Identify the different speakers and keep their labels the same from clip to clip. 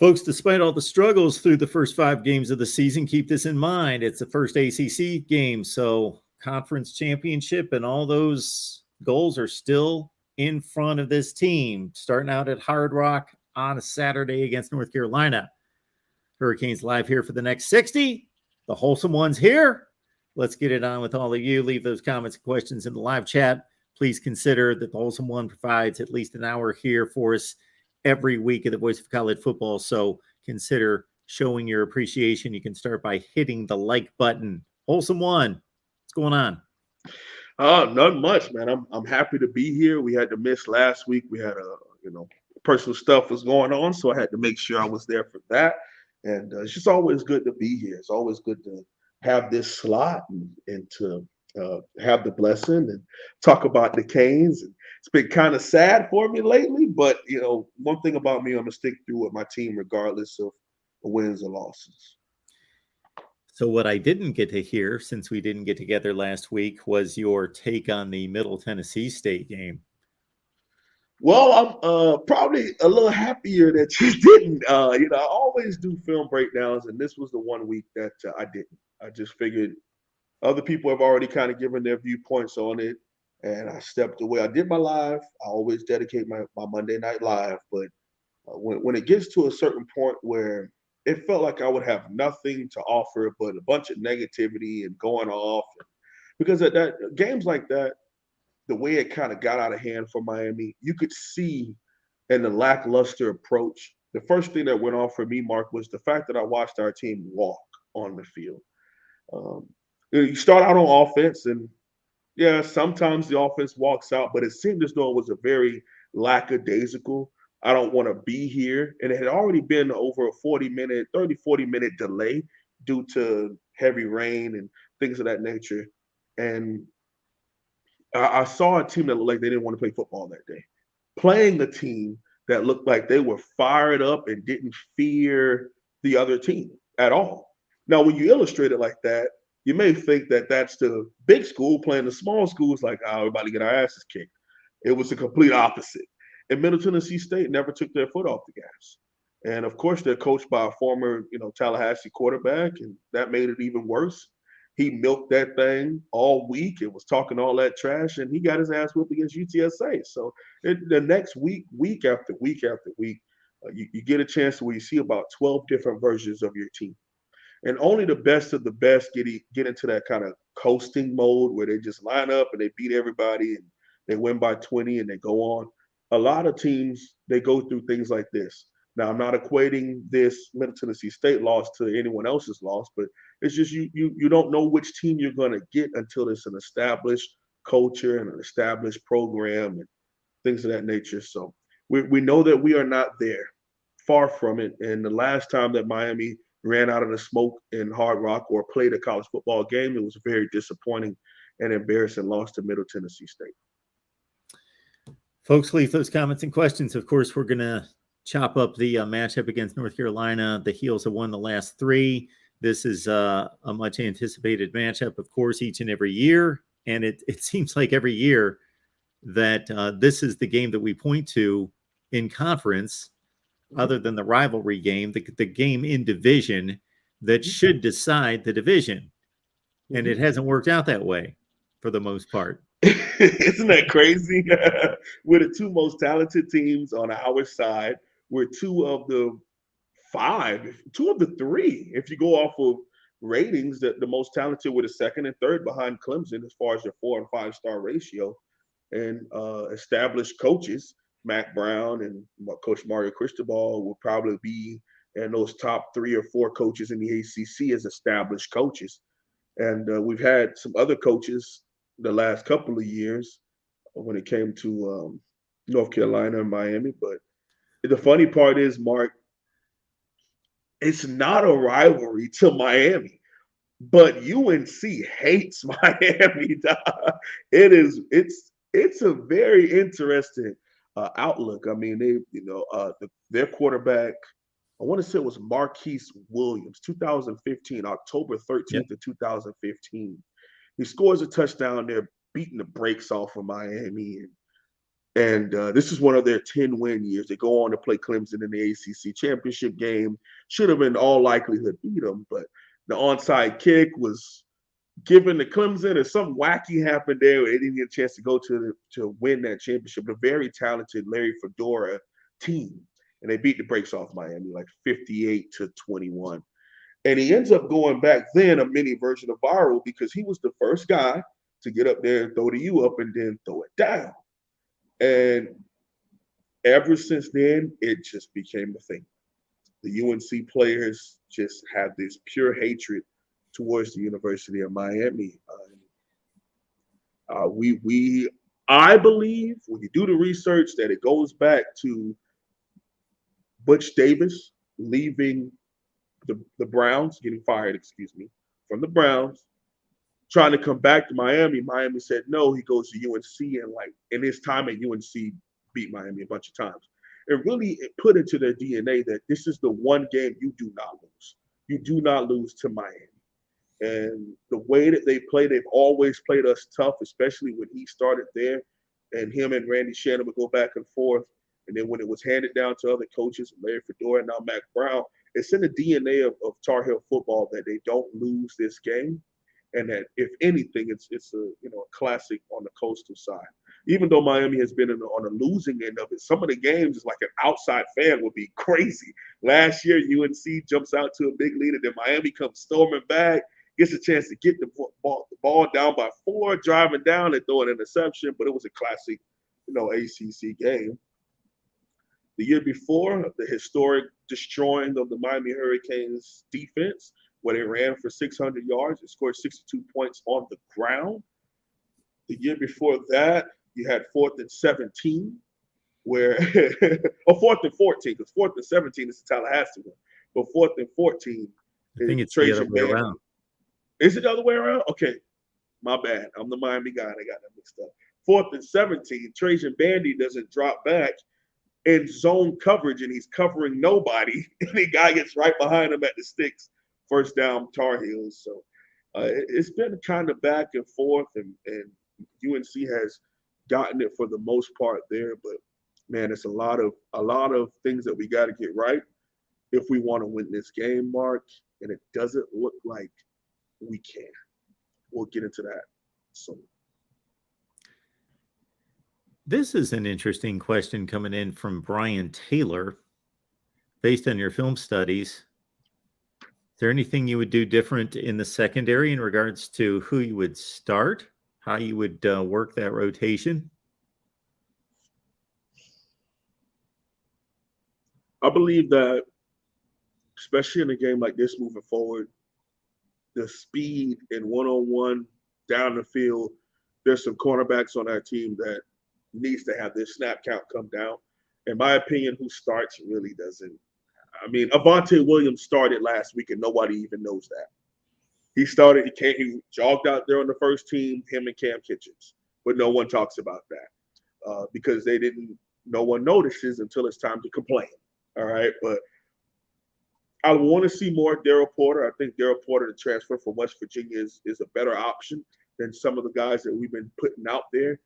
Speaker 1: Folks, despite all the struggles through the first 5 games of the season, keep this in mind. It's the first ACC game, so conference championship and all those goals are still in front of this team. Starting out at Hard Rock on a Saturday against North Carolina. Hurricanes live here for the next 60. The wholesome ones here. Let's get it on with all of you. Leave those comments and questions in the live chat. Please consider that the wholesome one provides at least an hour here for us every week of the Voice of College Football. So consider showing your appreciation. You can start by hitting the like button. Wholesome one, what's going on?
Speaker 2: Not much, man. I'm happy to be here. We had to miss last week. We had personal stuff was going on, so I had to make sure I was there for that. And it's just always good to be here. It's always good to have this slot and to have the blessing and talk about the Canes. And it's been kind of sad for me lately, but one thing about me, I'm gonna stick through with my team regardless of wins or losses.
Speaker 1: So what I didn't get to hear, since we didn't get together last week, was your take on the Middle Tennessee State game.
Speaker 2: Well, I'm probably a little happier that you didn't. I always do film breakdowns, and this was the one week that I didn't. I just figured other people have already kind of given their viewpoints on it, and I stepped away. I did my live. I always dedicate my Monday night live, but when it gets to a certain point where it felt like I would have nothing to offer but a bunch of negativity and going off, because at that games like that, the way it kind of got out of hand for Miami, you could see in the lackluster approach. The first thing that went off for me, Mark, was the fact that I watched our team walk on the field. You start out on offense, and yeah, sometimes the offense walks out, but it seemed as though it was a very lackadaisical. I don't want to be here. And it had already been over a 40-minute delay due to heavy rain and things of that nature. And I saw a team that looked like they didn't want to play football that day, playing a team that looked like they were fired up and didn't fear the other team at all. Now, when you illustrate it like that, you may think that that's the big school playing the small schools like, oh, everybody get our asses kicked. It was the complete opposite. And Middle Tennessee State never took their foot off the gas. And of course, they're coached by a former, Tallahassee quarterback, and that made it even worse. He milked that thing all week and was talking all that trash, and he got his ass whipped against UTSA. So the next week, week after week after week, you get a chance where you see about 12 different versions of your team. And only the best of the best get into that kind of coasting mode where they just line up and they beat everybody and they win by 20 and they go on. A lot of teams, they go through things like this. Now, I'm not equating this Middle Tennessee State loss to anyone else's loss, but it's just you don't know which team you're going to get until it's an established culture and an established program and things of that nature. So we know that we are not there, far from it. And the last time that Miami ran out of the smoke in Hard Rock or played a college football game, it was a very disappointing and embarrassing loss to Middle Tennessee State.
Speaker 1: Folks, leave those comments and questions. Of course, we're going to chop up the matchup against North Carolina. The Heels have won the last 3. This is a much anticipated matchup, of course, each and every year. And it seems like every year that this is the game that we point to in conference, other than the rivalry game, the game in division that should decide the division. And it hasn't worked out that way for the most part.
Speaker 2: Isn't that crazy? We're the 2 most talented teams on our side. We're 2 of the 5, 2 of the 3. If you go off of ratings, that the most talented were the 2nd and 3rd behind Clemson as far as their 4 and 5-star ratio. And established coaches, Mac Brown and Coach Mario Cristobal, will probably be in those top 3 or 4 coaches in the ACC as established coaches. And we've had some other coaches the last couple of years when it came to North Carolina and Miami. But the funny part is, Mark, it's not a rivalry to Miami, but UNC hates Miami. It's a very interesting outlook. I mean, their quarterback, I want to say it was Marquise Williams, 2015, October 13th of 2015. He scores a touchdown there, beating the brakes off of Miami. And And this is one of their 10-win years. They go on to play Clemson in the ACC championship game. Should have in all likelihood beat them, but the onside kick was given to Clemson, and something wacky happened there. They didn't get a chance to go to win that championship. A very talented Larry Fedora team, and they beat the brakes off Miami like 58-21. And he ends up going back then a mini version of viral because he was the first guy to get up there and throw the U up and then throw it down. And ever since then, it just became a thing. The UNC players just have this pure hatred towards the University of Miami. I believe when you do the research that it goes back to Butch Davis leaving the Browns, getting fired, from the Browns, trying to come back to Miami. Miami said no. He goes to UNC, and like in his time at UNC, beat Miami a bunch of times. It put into their DNA that this is the one game you do not lose. You do not lose to Miami. And the way that they play, they've always played us tough, especially when he started there. And him and Randy Shannon would go back and forth. And then when it was handed down to other coaches, Larry Fedora and now Mac Brown, it's in the DNA of Tar Heel football that they don't lose this game. And that if anything, it's a classic on the coastal side. Even though Miami has been on the losing end of it, some of the games is like an outside fan would be crazy. Last year, UNC jumps out to a big lead, and then Miami comes storming back, gets a chance to get the ball down by 4, driving down and throw an interception. But it was a classic, ACC game. The year before, the historic destroying of the Miami Hurricanes defense, where they ran for 600 yards and scored 62 points on the ground. The year before that, you had 4th and 17, or 4th and 14, because 4th and 17 is the Tallahassee one. But 4th and 14
Speaker 1: I think it's the other way around.
Speaker 2: Is it the other way around? Okay, my bad. I'm the Miami guy, and I got that mixed up. 4th and 17, Trajan Bandy doesn't drop back in zone coverage, and he's covering nobody, and the guy gets right behind him at the sticks. First down, Tar Heels. So it's been kind of back and forth, and UNC has gotten it for the most part there. But man, it's a lot of things that we got to get right if we want to win this game, Mark. And it doesn't look like we can. We'll get into that soon.
Speaker 1: This is an interesting question coming in from Brian Taylor. Based on your film studies, is there anything you would do different in the secondary in regards to who you would start, how you would work that rotation?
Speaker 2: I believe that, especially in a game like this moving forward, the speed and one-on-one down the field, there's some cornerbacks on our team that needs to have their snap count come down. In my opinion, who starts really doesn't. I mean, Avante Williams started last week, and nobody even knows that. He started, he jogged out there on the first team, him and Cam Kitchens, but no one talks about that because no one notices until it's time to complain. All right, but I want to see more Daryl Porter. I think Daryl Porter, the transfer from West Virginia, is a better option than some of the guys that we've been putting out there.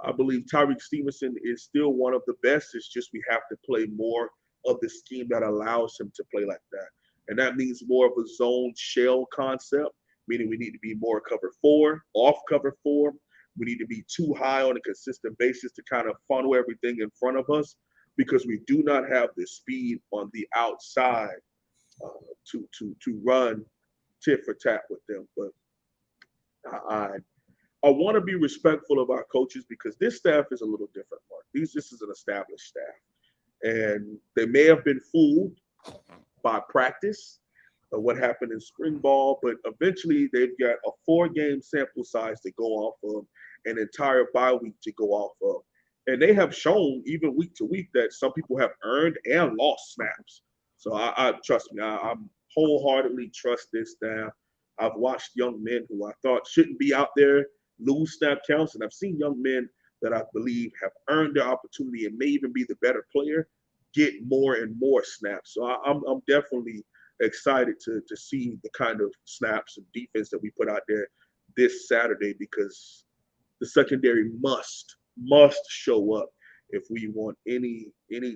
Speaker 2: I believe Tyreek Stevenson is still one of the best. It's just we have to play more of the scheme that allows him to play like that. And that means more of a zone shell concept, meaning we need to be more cover 4, off cover 4. We need to be too high on a consistent basis to kind of funnel everything in front of us because we do not have the speed on the outside to run tit for tat with them. But I want to be respectful of our coaches because this staff is a little different, Mark. This is an established staff. And they may have been fooled by practice or what happened in spring ball, but eventually they've got a 4-game sample size to go off of, an entire bye week to go off of. And they have shown even week to week that some people have earned and lost snaps. So I trust me, I wholeheartedly trust this staff. I've watched young men who I thought shouldn't be out there lose snap counts, and I've seen young men that I believe have earned their opportunity and may even be the better player get more and more snaps. So I'm definitely excited to see the kind of snaps and defense that we put out there this Saturday because the secondary must show up. if we want any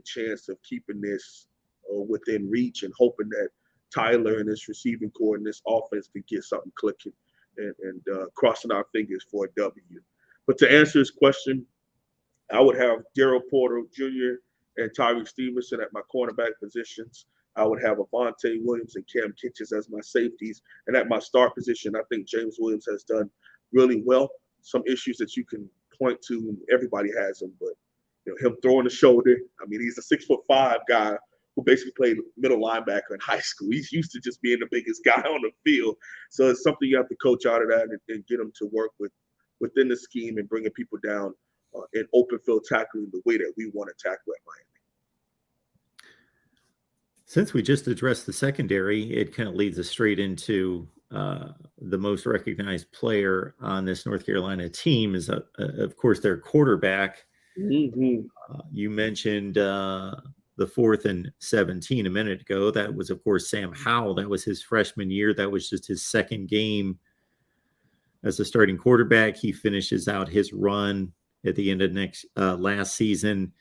Speaker 2: chance of keeping this within reach, and hoping that Tyler and this receiving core and this offense can get something clicking, and crossing our fingers for a W. But to answer his question, I would have Daryl Porter Jr. and Tyree Stevenson at my cornerback positions. I would have Avante Williams and Cam Kitchens as my safeties. And at my star position, I think James Williams has done really well. Some issues that you can point to, everybody has them, but him throwing the shoulder. I mean, he's a 6'5" guy who basically played middle linebacker in high school. He's used to just being the biggest guy on the field. So it's something you have to coach out of that, and get him to work within the scheme and bringing people down in open field tackling the way that we want to tackle at Miami.
Speaker 1: Since we just addressed the secondary, it kind of leads us straight into the most recognized player on this North Carolina team is, of course, their quarterback.
Speaker 2: Mm-hmm.
Speaker 1: You mentioned the 4th and 17 a minute ago. That was, of course, Sam Howell. That was his freshman year. That was just his second game as a starting quarterback. He finishes out his run at the end of last season.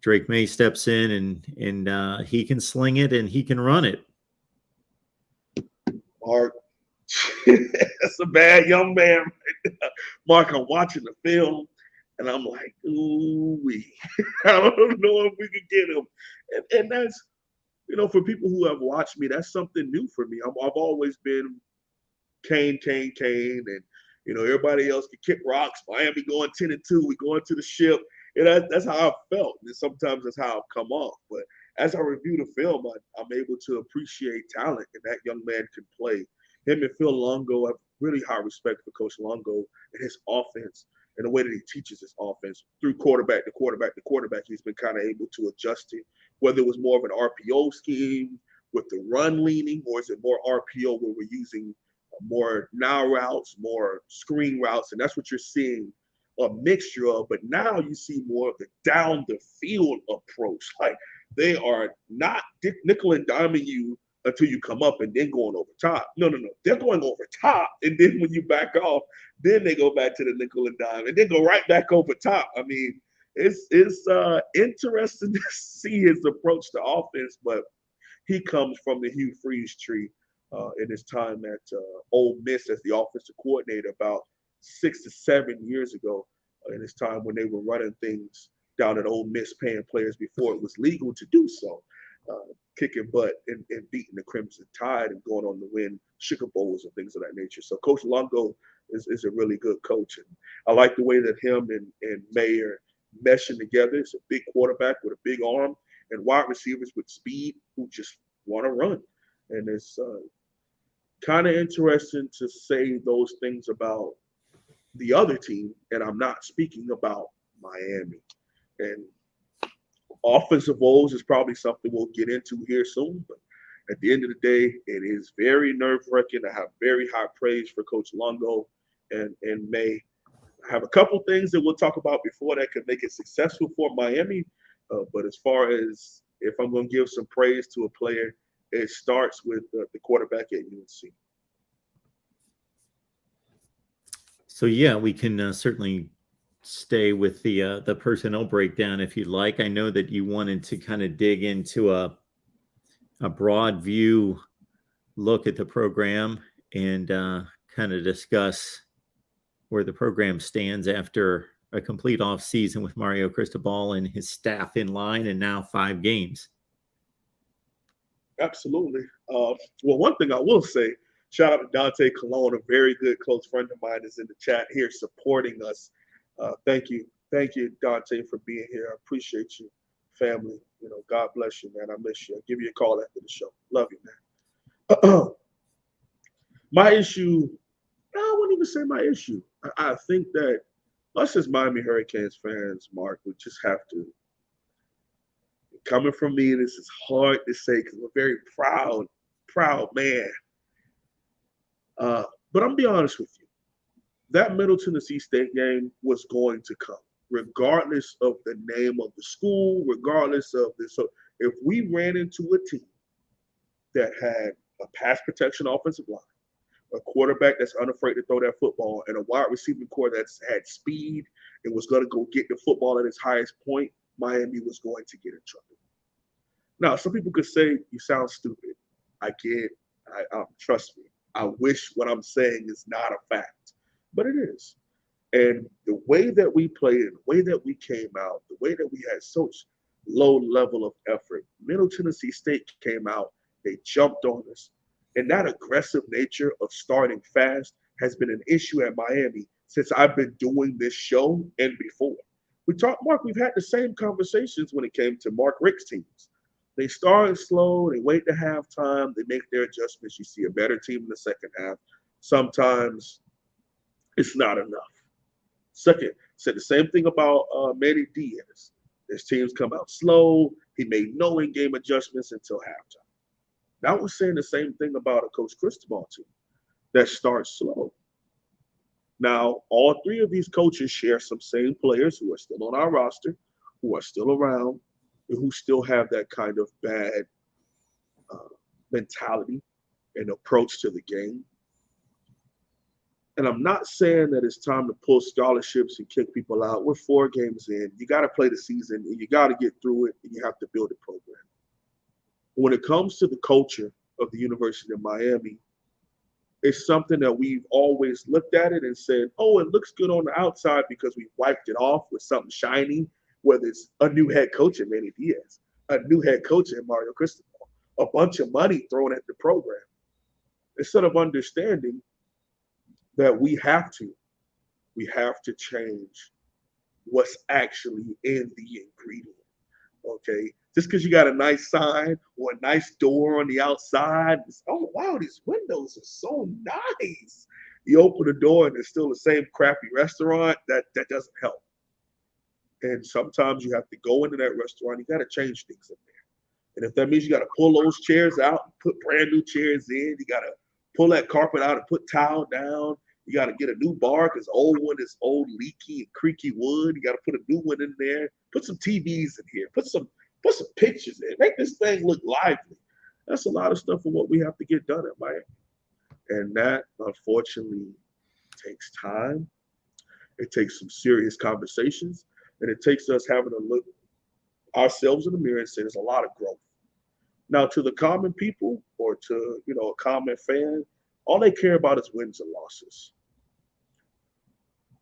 Speaker 1: Drake Maye steps in, and he can sling it and he can run it.
Speaker 2: Mark, that's a bad young man. Mark, I'm watching the film, and I'm like, ooh-wee. I don't know if we can get him. And that's, for people who have watched me, that's something new for me. I've always been Kane, and everybody else can kick rocks. Miami going 10-2, we going to the ship. And that's how I felt. And sometimes that's how I've come off. But as I review the film, I'm able to appreciate talent, and that young man can play. Him and Phil Longo, I have really high respect for Coach Longo and his offense and the way that he teaches his offense through quarterback to quarterback to quarterback. He's been kind of able to adjust it, whether it was more of an RPO scheme with the run leaning, or is it more RPO where we're using more now routes, more screen routes, and that's what you're seeing a mixture of. But now you see more of the down the field approach. Like, they are not nickel and diming you until you come up and then going over top. No. They're going over top. And then when you back off, then they go back to the nickel and dime and then go right back over top. I mean, it's interesting to see his approach to offense, but he comes from the Hugh Freeze tree in his time at Ole Miss as the offensive coordinator about 6 to 7 years ago, in his time when they were running things down at Ole Miss, paying players before it was legal to do so, kicking butt and beating the Crimson Tide and going on to win Sugar Bowls and things of that nature. So Coach Longo is a really good coach. And I like the way that him and Maye are meshing together. It's a big quarterback with a big arm and wide receivers with speed who just want to run. And it's kind of interesting to say those things about the other team, and I'm not speaking about Miami. And offensive woes is probably something we'll get into here soon, but at the end of the day, it is very nerve-wracking. I have very high praise for Coach Longo and Maye. I have a couple things that we'll talk about before that could make it successful for Miami, but as far as if I'm going to give some praise to a player, it starts with the quarterback at UNC.
Speaker 1: So, yeah, we can certainly stay with the personnel breakdown if you'd like. I know that you wanted to kind of dig into a broad view look at the program and kind of discuss where the program stands after a complete off season with Mario Cristobal and his staff in line, and now 5 games.
Speaker 2: Absolutely. Well, one thing I will say, shout out to Dante Colon, a very good close friend of mine, is in the chat here supporting us. Thank you, Dante, for being here. I appreciate you, family. God bless you, man. I miss you. I'll give you a call after the show. Love you, man. My issue, I wouldn't even say my issue. I think that us as Miami Hurricanes fans, Mark, we just have to, coming from me, this is hard to say because I'm a very proud man. But I'm going to be honest with you. That Middle Tennessee State game was going to come, regardless of the name of the school, regardless of this. So if we ran into a team that had a pass protection offensive line, a quarterback that's unafraid to throw that football, and a wide receiving core that's had speed and was going to go get the football at its highest point, Miami was going to get in trouble. Now, some people could say, you sound stupid. I get, trust me. I wish what I'm saying is not a fact, but it is. And the way that we played, and the way that we came out, the way that we had such low level of effort, Middle Tennessee State came out, they jumped on us. And that aggressive nature of starting fast has been an issue at Miami since I've been doing this show and before. Mark, we've had the same conversations when it came to Mark Richt's teams. They start slow, they wait to halftime, they make their adjustments. You see a better team in the second half. Sometimes it's not enough. Second, said the same thing about Manny Diaz. His teams come out slow. He made no in-game adjustments until halftime. Now we're saying the same thing about a Coach Cristobal team that starts slow. Now, all three of these coaches share some same players who are still on our roster, who are still around, and who still have that kind of bad mentality and approach to the game. And I'm not saying that it's time to pull scholarships and kick people out. We're 4 games in. You got to play the season, and you got to get through it, and you have to build a program. When it comes to the culture of the University of Miami, it's something that we've always looked at it and said, oh, it looks good on the outside because we wiped it off with something shiny, whether it's a new head coach in Manny Diaz, a new head coach in Mario Cristobal, a bunch of money thrown at the program. Instead of understanding that we have to change what's actually in the ingredient, okay? Just because you got a nice sign or a nice door on the outside, oh, wow, these windows are so nice. You open the door and it's still the same crappy restaurant, that doesn't help. And sometimes you have to go into that restaurant, you got to change things in there. And if that means you got to pull those chairs out and put brand new chairs in, you got to pull that carpet out and put towel down, you got to get a new bar because old one is old, leaky, and creaky wood. You got to put a new one in there. Put some TVs in here. Put some pictures in. Make this thing look lively. That's a lot of stuff for what we have to get done at Miami. And that, unfortunately, takes time. It takes some serious conversations. And it takes us having to look ourselves in the mirror and say there's a lot of growth. Now, to the common people or to, a common fan, all they care about is wins and losses.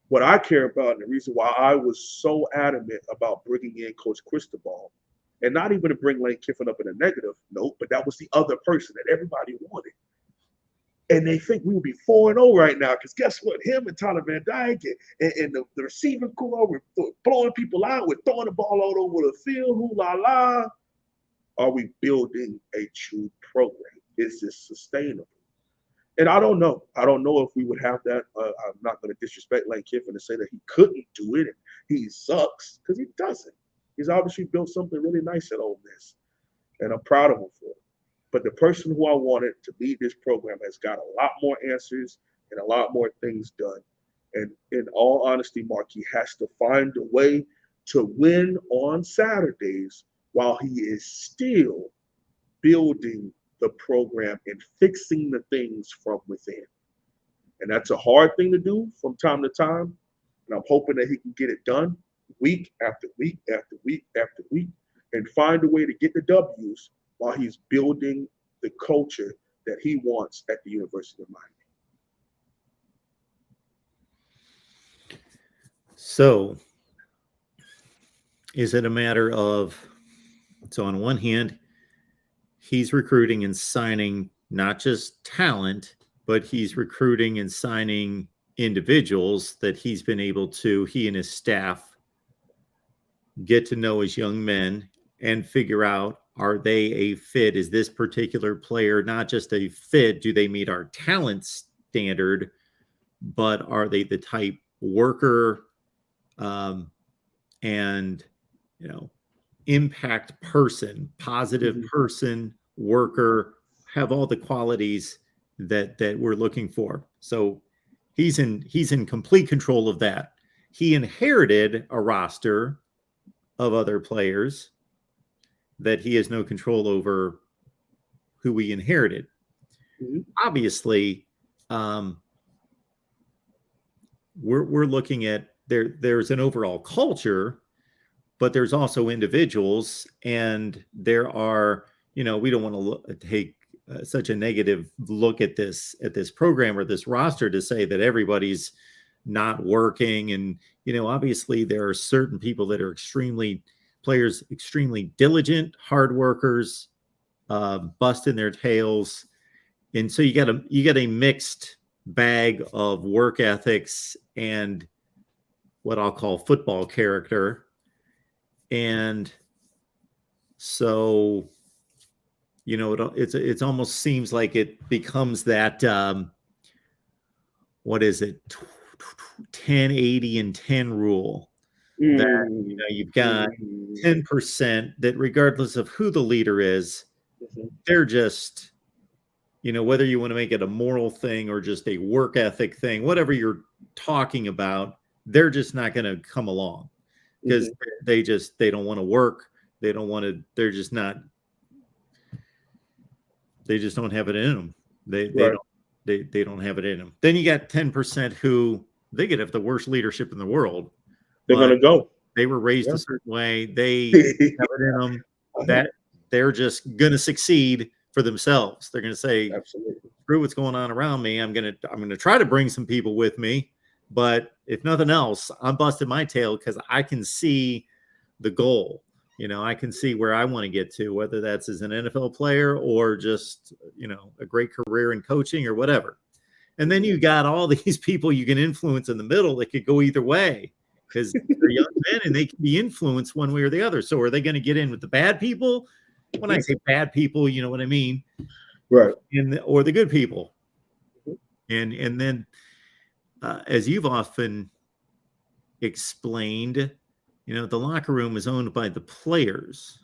Speaker 2: What I care about, and the reason why I was so adamant about bringing in Coach Cristobal, and not even to bring Lane Kiffin up in a negative note, but that was the other person that everybody wanted. And they think we would be 4-0 right now, because guess what? Him and Tyler Van Dyke and the receiving core were blowing people out, we're throwing the ball all over the field, hoo-la-la. Are we building a true program? Is this sustainable? And I don't know. I don't know if we would have that. I'm not going to disrespect Lane Kiffin and say that he couldn't do it and he sucks, because he doesn't. He's obviously built something really nice at Ole Miss, and I'm proud of him for it. But the person who I wanted to lead this program has got a lot more answers and a lot more things done. And in all honesty, Mark, he has to find a way to win on Saturdays while he is still building the program and fixing the things from within. And that's a hard thing to do from time to time. And I'm hoping that he can get it done week after week after week after week and find a way to get the W's while he's building the culture that he wants at the University of Miami.
Speaker 1: So is it a matter of, so on one hand, he's recruiting and signing not just talent, but he's recruiting and signing individuals that he's been able to, he and his staff, get to know as young men and figure out, are they a fit? Is this particular player not just a fit? Do they meet our talent standard, but are they the type worker and, impact person, positive person, worker, have all the qualities that we're looking for. So he's in complete control of that. He inherited a roster of other players that he has no control over who we inherited. Obviously, um, we're looking at there's an overall culture, but there's also individuals, and there are, we don't want to take such a negative look at this program or this roster to say that everybody's not working. And obviously there are certain people that are extremely diligent, hard workers, busting their tails. And so you got a mixed bag of work ethics and what I'll call football character. And so, it almost seems like it becomes that, what is it? 10, 80 and 10 rule that, you've got 10% that regardless of who the leader is, they're just, whether you want to make it a moral thing or just a work ethic thing, whatever you're talking about, they're just not going to come along because they don't want to work. They don't want to, they just don't have it in them. They don't have it in them. Then you got 10% who they could have the worst leadership in the world.
Speaker 2: They're going to go.
Speaker 1: They were raised a certain way. They have it in them that they're just going to succeed for themselves. They're going to say,
Speaker 2: absolutely,
Speaker 1: screw what's going on around me. I'm going to try to bring some people with me, but if nothing else, I'm busting my tail because I can see the goal. I can see where I want to get to, whether that's as an NFL player or just, a great career in coaching or whatever. And then you got all these people you can influence in the middle that could go either way because they're young men and they can be influenced one way or the other. So are they going to get in with the bad people? When I say bad people, you know what I mean?
Speaker 2: Right.
Speaker 1: Or the good people. And then, as you've often explained, the locker room is owned by the players.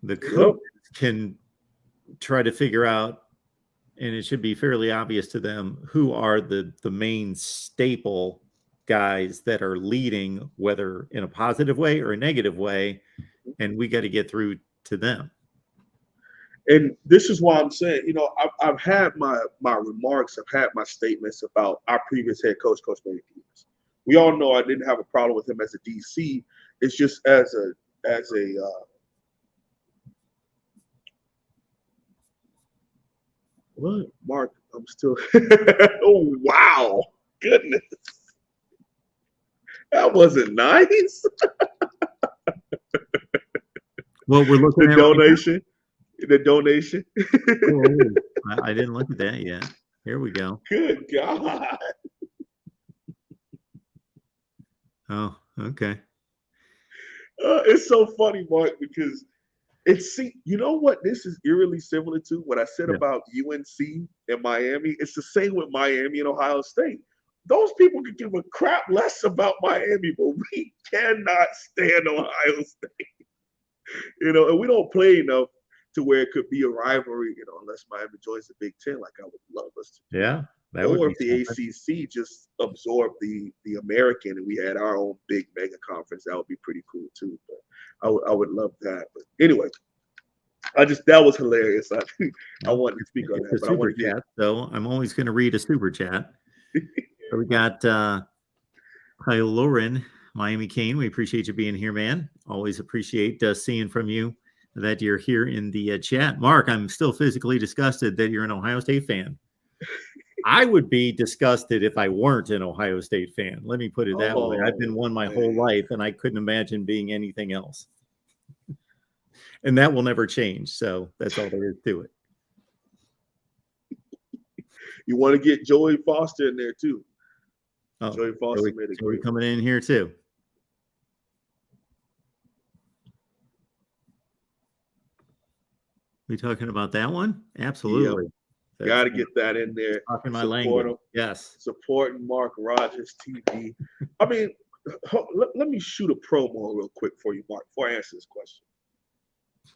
Speaker 1: The coach can try to figure out, and it should be fairly obvious to them, who are the main staple guys that are leading, whether in a positive way or a negative way, and we got to get through to them.
Speaker 2: And this is why I'm saying, I've had my remarks, I've had my statements about our previous head coach, Coach Maye. We all know I didn't have a problem with him as a DC. It's just as a what, Mark? I'm still. Oh wow, goodness, that wasn't nice.
Speaker 1: Well, we're looking
Speaker 2: the
Speaker 1: at
Speaker 2: donation. The donation.
Speaker 1: I didn't look at that yet. Here we go.
Speaker 2: Good God.
Speaker 1: Oh, okay.
Speaker 2: It's so funny, Mark, because you know what this is eerily similar to what I said about UNC and Miami. It's the same with Miami and Ohio State. Those people could give a crap less about Miami, but we cannot stand Ohio State. And we don't play enough to where it could be a rivalry, unless Miami joins the Big Ten, like I would love us to do.
Speaker 1: Yeah.
Speaker 2: Or if the ACC just absorbed the American and we had our own big mega conference, that would be pretty cool too. But I would love that. But anyway, that was hilarious. I wanted to speak on that. But
Speaker 1: super chat, so I'm always going to read a super chat. So we got Kyle Lauren, Miami Kane. We appreciate you being here, man. Always appreciate seeing from you that you're here in the chat. Mark, I'm still physically disgusted that you're an Ohio State fan. I would be disgusted if I weren't an Ohio State fan. Let me put it that way. I've been one my whole life, and I couldn't imagine being anything else. And that will never change. So that's all there is to it.
Speaker 2: You want to get Joey Foster in there too.
Speaker 1: Oh,
Speaker 2: Joey Foster made it.
Speaker 1: Joey coming in here too. We talking about that one? Absolutely.
Speaker 2: Yep. Got to get that in there.
Speaker 1: Talking my language. Yes.
Speaker 2: Supporting MarkRogersTV. I mean, let me shoot a promo real quick for you, Mark, before I answer this question.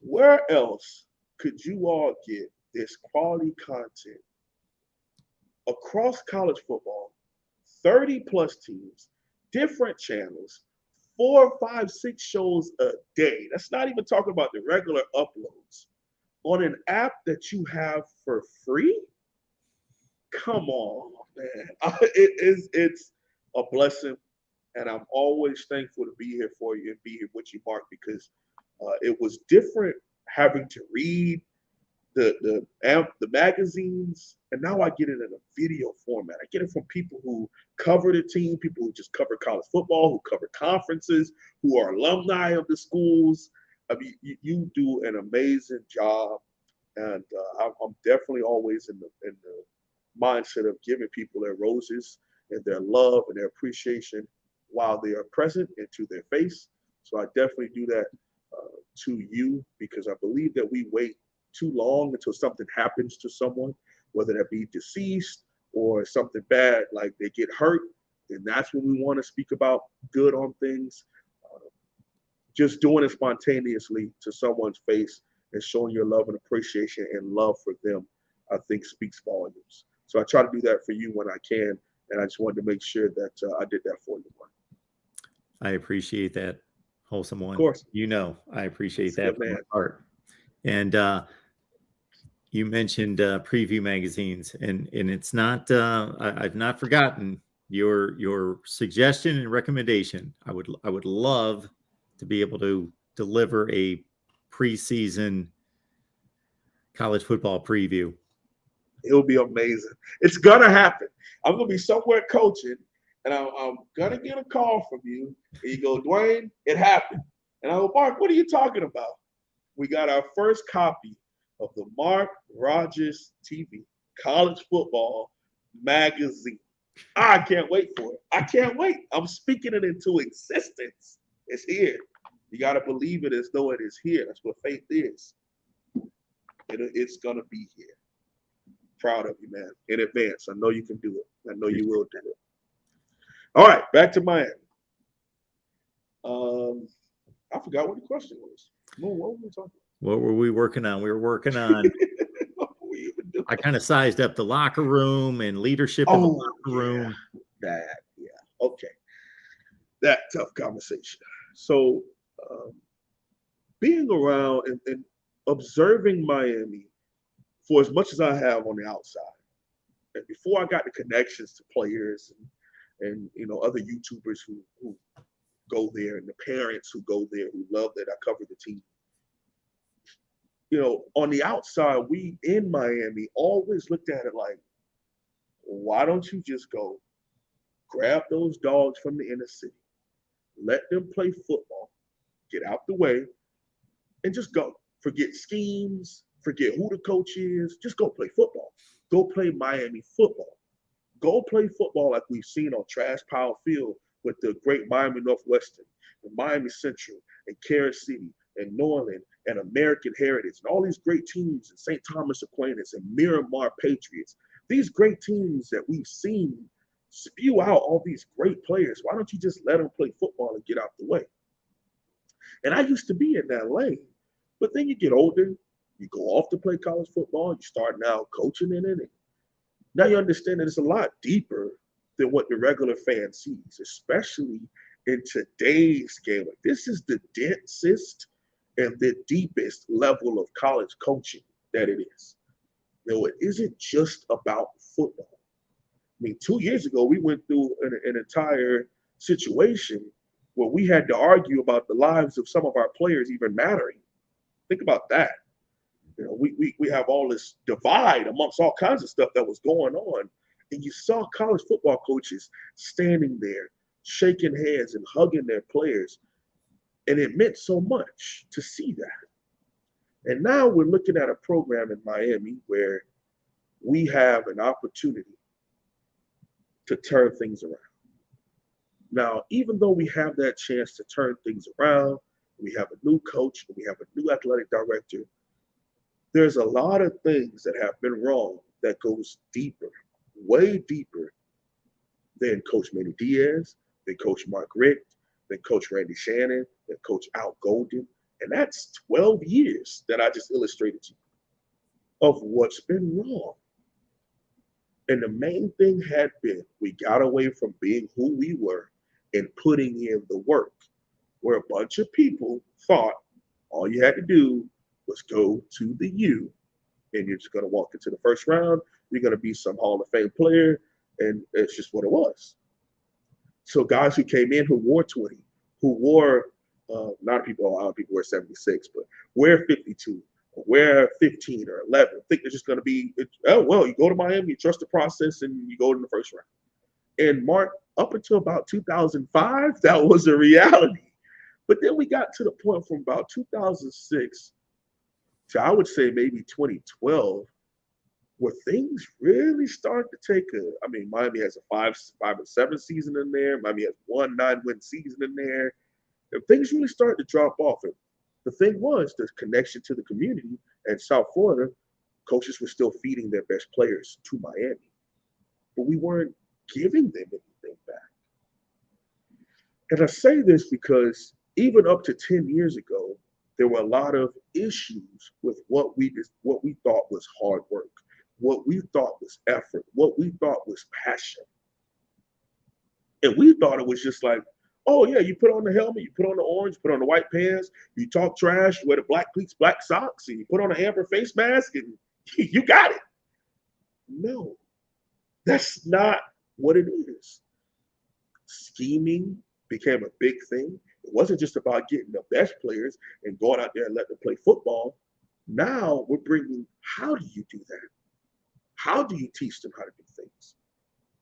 Speaker 2: Where else could you all get this quality content across college football, 30 plus teams, different channels, 4, 5, 6 shows a day? That's not even talking about the regular uploads. on an app that you have for free? Come on, man. It's a blessing, and I'm always thankful to be here for you and be here with you, Mark, because it was different having to read the magazines, and now I get it in a video format. I get it from people who cover the team, people who just cover college football, who cover conferences, who are alumni of the schools. I mean, you do an amazing job, and I'm definitely always in the mindset of giving people their roses and their love and their appreciation while they are present and to their face. So I definitely do that to you, because I believe that we wait too long until something happens to someone, whether that be deceased or something bad, like they get hurt. And that's when we want to speak about good on things. Just doing it spontaneously to someone's face and showing your love and appreciation and love for them, I think speaks volumes. So I try to do that for you when I can. And I just wanted to make sure that I did that for you, Mark.
Speaker 1: I appreciate that, wholesome one.
Speaker 2: Of course.
Speaker 1: You know, I appreciate that from
Speaker 2: man.
Speaker 1: my heart. And you mentioned preview magazines, and it's not. I've not forgotten your suggestion and recommendation. I would love to be able to deliver a preseason college football preview.
Speaker 2: It'll be amazing. It's gonna happen. I'm gonna be somewhere coaching, and I'm gonna get a call from you. And you go, Dwayne, it happened. And I go, Mark, what are you talking about? We got our first copy of the Mark Rogers TV college football magazine. I can't wait for it. I can't wait. I'm speaking it into existence. It's here. You got to believe it as though it is here. That's what faith is. It's going to be here. Proud of you, man. In advance. I know you can do it. I know you will do it. All right, back to Miami. I forgot what the question was. What were we talking about?
Speaker 1: What were we working on? We were working on I kind of sized up the locker room and leadership in the locker room.
Speaker 2: Okay. That tough conversation. So being around and observing Miami for as much as I have on the outside, and before I got the connections to players and you know other YouTubers who go there, and the parents who go there who love that I cover the team. You know, on the outside, we in Miami always looked at it like, why don't you just go grab those dogs from the inner city, let them play football, get out the way, and just go. Forget schemes, forget who the coach is, just go play football. Go play Miami football. Go play football like we've seen on Trash Pile Field with the great Miami Northwestern, and Miami Central, and Carol City, and Norland, and American Heritage, and all these great teams, and St. Thomas Aquinas, and Miramar Patriots. These great teams that we've seen spew out all these great players. Why don't you just let them play football and get out the way? And I used to be in that lane. But then you get older, you go off to play college football, you start now coaching in it. And now you understand that it's a lot deeper than what the regular fan sees, especially in today's game. Like, this is the densest and the deepest level of college coaching that it is. You know, it isn't just about football. I mean, 2 years ago, we went through an entire situation where we had to argue about the lives of some of our players even mattering. Think about that. You know, we have all this divide amongst all kinds of stuff that was going on. And you saw college football coaches standing there, shaking hands and hugging their players. And it meant so much to see that. And now we're looking at a program in Miami where we have an opportunity to turn things around. Now, even though we have that chance to turn things around, we have a new coach, and we have a new athletic director, there's a lot of things that have been wrong that goes deeper, way deeper than Coach Manny Diaz, than Coach Mark Richt, than Coach Randy Shannon, than Coach Al Golden. And that's 12 years that I just illustrated to you of what's been wrong. And the main thing had been we got away from being who we were and putting in the work, where a bunch of people thought all you had to do was go to the U, and you're just going to walk into the first round. You're going to be some Hall of Fame player, and it's just what it was. So guys who came in who wore 20, who wore a lot of people wear 76, but wear 52, or wear 15 or 11. Think they're just going to be, oh, well, you go to Miami, you trust the process, and you go in the first round. And Mark, up until about 2005, that was a reality. But then we got to the point from about 2006 to, I would say, maybe 2012, where things really started to take a. I mean, Miami has a 5-7 season in there. Miami has 1 9-win season in there. And things really started to drop off. And the thing was the connection to the community. And South Florida, coaches were still feeding their best players to Miami, but we weren't giving them anything back. And I say this because even up to 10 years ago, there were a lot of issues with what we thought was hard work, what we thought was effort, what we thought was passion. And we thought it was just like, oh yeah, you put on the helmet, you put on the orange, put on the white pants, you talk trash, you wear the black cleats, black socks, and you put on an amber face mask, and you got it. No, that's not what it is. Scheming became a big thing. It wasn't just about getting the best players and going out there and letting them play football. Now we're bringing, how do you do that? How do you teach them how to do things?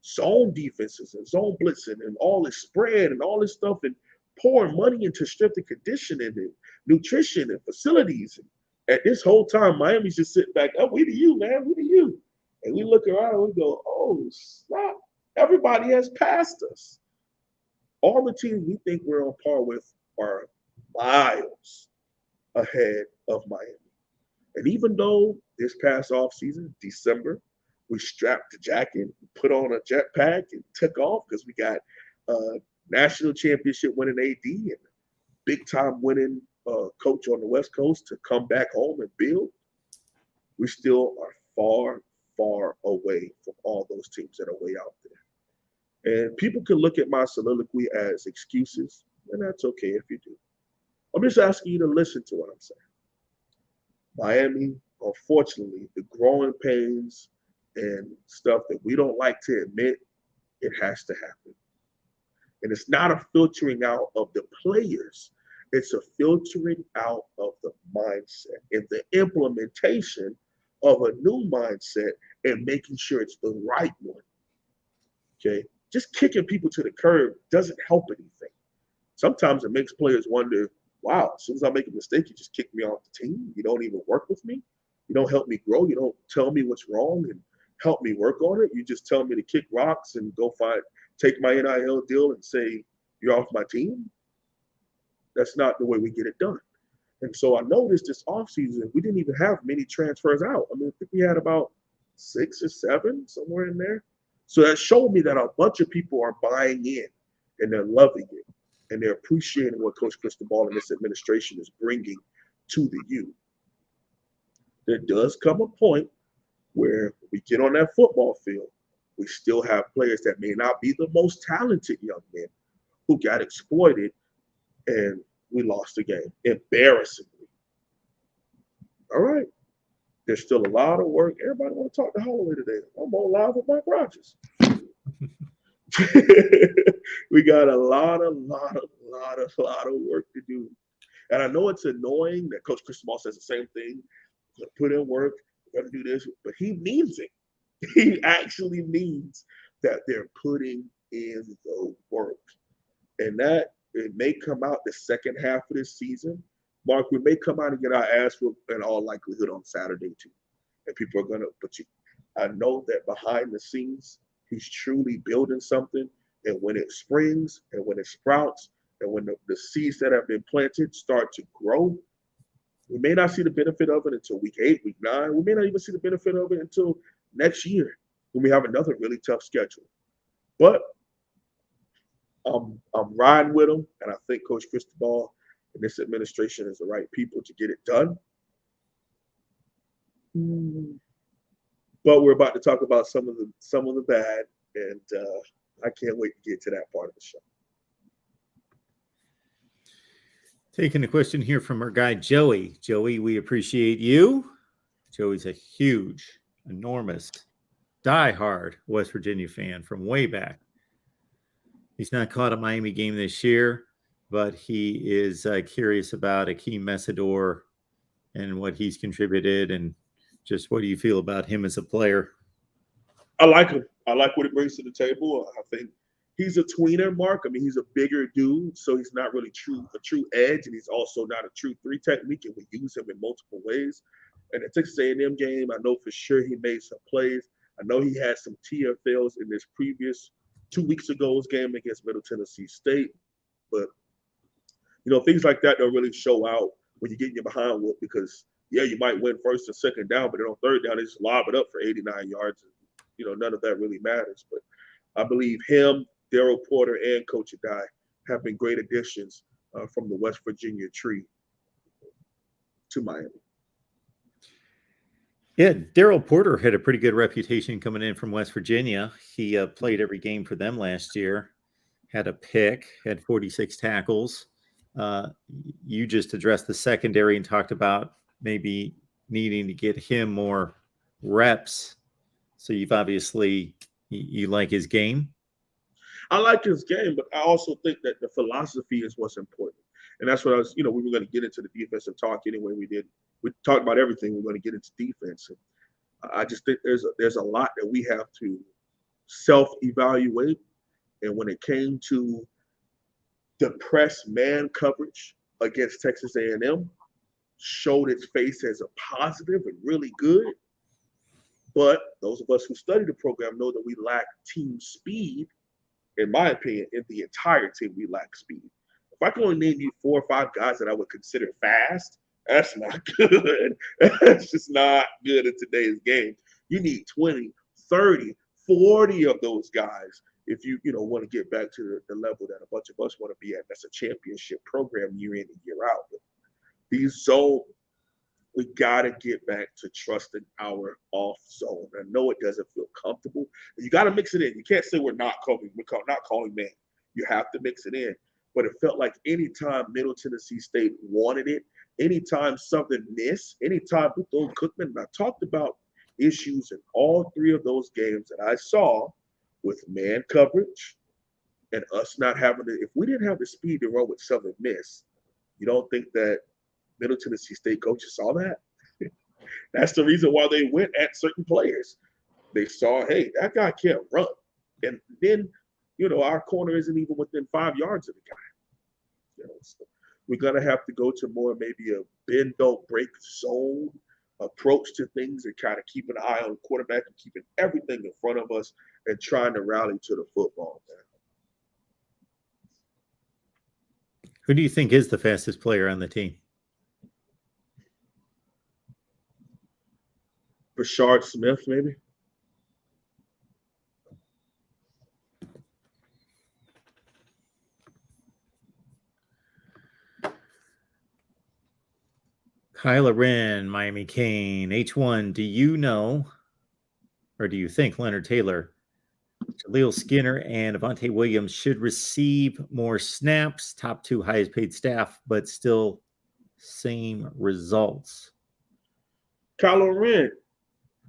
Speaker 2: Zone defenses and zone blitzing and all this spread and all this stuff, and pouring money into strength and conditioning and nutrition and facilities. And at this whole time, Miami's just sitting back, oh, we the you, man, we the you. And we look around and we go, oh, snap. Everybody has passed us. All the teams we think we're on par with are miles ahead of Miami. And even though this past offseason, December, we strapped the jacket, put on a jetpack, and took off because we got a national championship winning AD and big time winning coach on the West Coast to come back home and build, we still are far, far away from all those teams that are way out there. And people can look at my soliloquy as excuses, and that's okay if you do. I'm just asking you to listen to what I'm saying. Miami, unfortunately, the growing pains and stuff that we don't like to admit, it has to happen. And it's not a filtering out of the players. It's a filtering out of the mindset and the implementation of a new mindset and making sure it's the right one. Okay? Just kicking people to the curb doesn't help anything. Sometimes it makes players wonder, wow, as soon as I make a mistake, you just kick me off the team. You don't even work with me. You don't help me grow. You don't tell me what's wrong and help me work on it. You just tell me to kick rocks and go take my NIL deal and say, you're off my team. That's not the way we get it done. And so I noticed this offseason, we didn't even have many transfers out. I mean, I think we had about 6 or 7, somewhere in there. So that showed me that a bunch of people are buying in and they're loving it and they're appreciating what Coach Cristobal and this administration is bringing to the U. There does come a point where we get on that football field, we still have players that may not be the most talented young men who got exploited, and we lost the game embarrassingly. All right. There's still a lot of work. Everybody want to talk to Holloway today. I'm on live with Mark Rogers. We got a lot of work to do. And I know it's annoying that Coach Cristobal says the same thing. Put in work, we're going to do this, but he means it. He actually means that they're putting in the work. And that it may come out the second half of this season. Mark, we may come out and get our ass whooped in all likelihood on Saturday too. And people are going to, but I know that behind the scenes, he's truly building something. And when it springs and when it sprouts and when the seeds that have been planted start to grow, we may not see the benefit of it until week 8, week 9. We may not even see the benefit of it until next year when we have another really tough schedule. But I'm riding with him, and I think Coach Cristobal and this administration is the right people to get it done. But we're about to talk about some of the bad, and I can't wait to get to that part of the show.
Speaker 1: Taking a question here from our guy, Joey. Joey, we appreciate you. Joey's a huge, enormous, diehard West Virginia fan from way back. He's not caught a Miami game this year, but he is curious about Akeem Messidor and what he's contributed, and just what do you feel about him as a player?
Speaker 2: I like him. I like what he brings to the table. I think he's a tweener, Mark. I mean, he's a bigger dude, so he's not really a true edge, and he's also not a true three technique, and we use him in multiple ways. And the Texas A&M game, I know for sure he made some plays. I know he had some TFLs in this previous 2 weeks ago's game against Middle Tennessee State. But, things like that don't really show out when you're getting your behind whooped because, yeah, you might win first and second down, but then on third down, they just lob it up for 89 yards. And, none of that really matters. But I believe him, Daryl Porter, and Coach Adai have been great additions from the West Virginia tree to Miami.
Speaker 1: Yeah, Daryl Porter had a pretty good reputation coming in from West Virginia. He played every game for them last year, had a pick, had 46 tackles. You just addressed the secondary and talked about maybe needing to get him more reps. So you've obviously, you like his game?
Speaker 2: I like his game, but I also think that the philosophy is what's important. And that's what I was, we were going to get into the defensive talk anyway. We talked about everything. We're going to get into defense. And I just think there's a lot that we have to self-evaluate. And when it came to the press man coverage against Texas A&M, showed its face as a positive and really good. But those of us who study the program know that we lack team speed. In my opinion, in the entire team, we lack speed. If I can only name you 4 or 5 guys that I would consider fast, that's not good. That's just not good in today's game. You need 20, 30, 40 of those guys if you want to get back to the level that a bunch of us want to be at. That's a championship program year in and year out. We got to get back to trusting our off zone. I know it doesn't feel comfortable. You got to mix it in. You can't say we're not calling man. You have to mix it in. But it felt like anytime Middle Tennessee State wanted it, anytime something missed, anytime Bethune Cookman, and I talked about issues in all 3 of those games that I saw with man coverage and us not having it. If we didn't have the speed to run with Southern Miss, you don't think that Middle Tennessee State coaches saw that? That's the reason why they went at certain players. They saw, hey, that guy can't run. And then, our corner isn't even within 5 yards of the guy. So we're going to have to go to more maybe a bend, don't break zone approach to things and kind of keep an eye on the quarterback and keeping everything in front of us and trying to rally to the football, man.
Speaker 1: Who do you think is the fastest player on the team?
Speaker 2: Rashard Smith, maybe.
Speaker 1: Kyla Wren, Miami Kane, H1. Do you know, or do you think Leonard Taylor, Jaleel Skinner, and Avante Williams should receive more snaps? Top 2 highest paid staff, but still same results.
Speaker 2: Kylo Wren.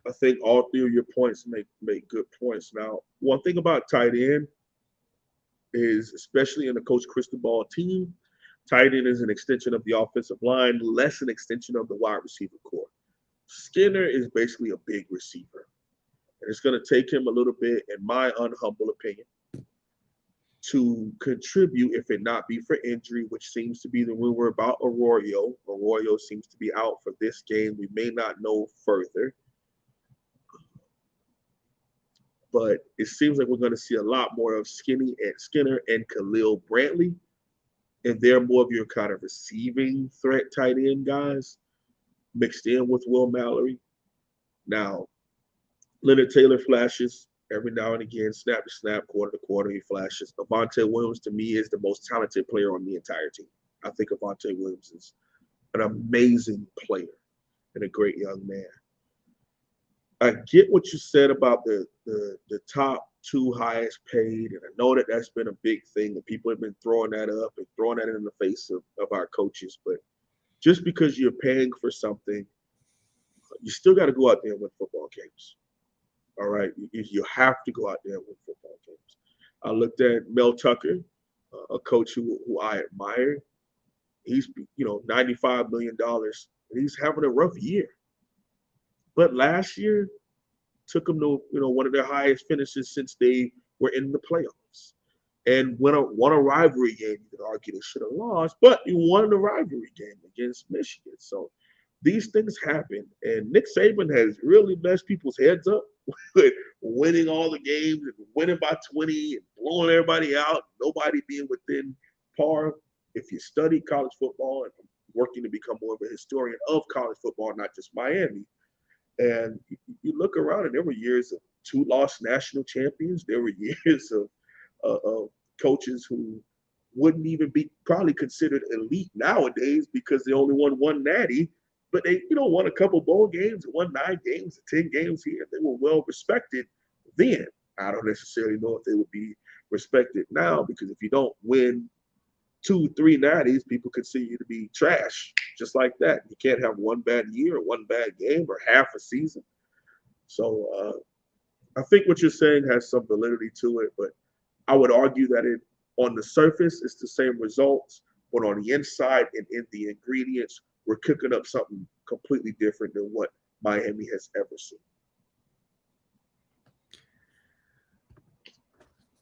Speaker 2: I think all 3 of your points make good points. Now, one thing about tight end is, especially in the Coach Cristobal team, tight end is an extension of the offensive line, less an extension of the wide receiver core. Skinner is basically a big receiver. And it's going to take him a little bit, in my unhumble opinion, to contribute, if it not be for injury, which seems to be the rumor about Arroyo. Arroyo seems to be out for this game. We may not know further. But it seems like we're going to see a lot more of Skinner and Khalil Brantley. And they're more of your kind of receiving threat tight end guys mixed in with Will Mallory. Now, Leonard Taylor flashes every now and again, snap to snap, quarter to quarter, he flashes. Avante Williams, to me, is the most talented player on the entire team. I think Avante Williams is an amazing player and a great young man. I get what you said about the top two highest paid, and I know that that's been a big thing, and people have been throwing that up and throwing that in the face of our coaches. But just because you're paying for something, you still got to go out there and win football games. All right, you have to go out there and win football games. I looked at Mel Tucker, a coach who I admire. He's $95 million, and he's having a rough year. But last year took them to one of their highest finishes since they were in the playoffs, and won a rivalry game. You could argue they should have lost, but he won the rivalry game against Michigan. So these things happen, and Nick Saban has really messed people's heads up with winning all the games and winning by 20 and blowing everybody out, nobody being within par. If you study college football and working to become more of a historian of college football, not just Miami, and you look around, and there were years of two lost national champions. There were years of coaches who wouldn't even be probably considered elite nowadays because they only won one natty, but they won a couple bowl games, won 9 games, 10 games here. They were well respected then. I don't necessarily know if they would be respected now, because if you don't win 2, 3 natties, people consider you to be trash, just like that. You can't have one bad year or one bad game or half a season. So I think what you're saying has some validity to it, but I would argue that it, on the surface, it's the same results, but on the inside and in the ingredients, we're cooking up something completely different than what Miami has ever seen.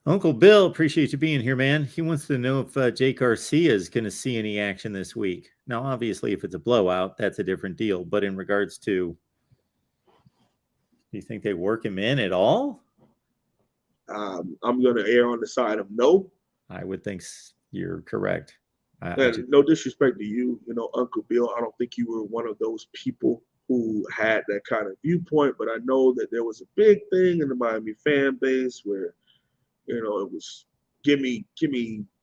Speaker 1: Uncle Bill, appreciate you being here, man. He wants to know if Jake Garcia is going to see any action this week. Now, obviously, if it's a blowout, that's a different deal. But in regards to, do you think they work him in at all?
Speaker 2: I'm going to err on the side of no.
Speaker 1: I would think you're correct.
Speaker 2: No disrespect to you, Uncle Bill. I don't think you were one of those people who had that kind of viewpoint, but I know that there was a big thing in the Miami fan base where, it was give me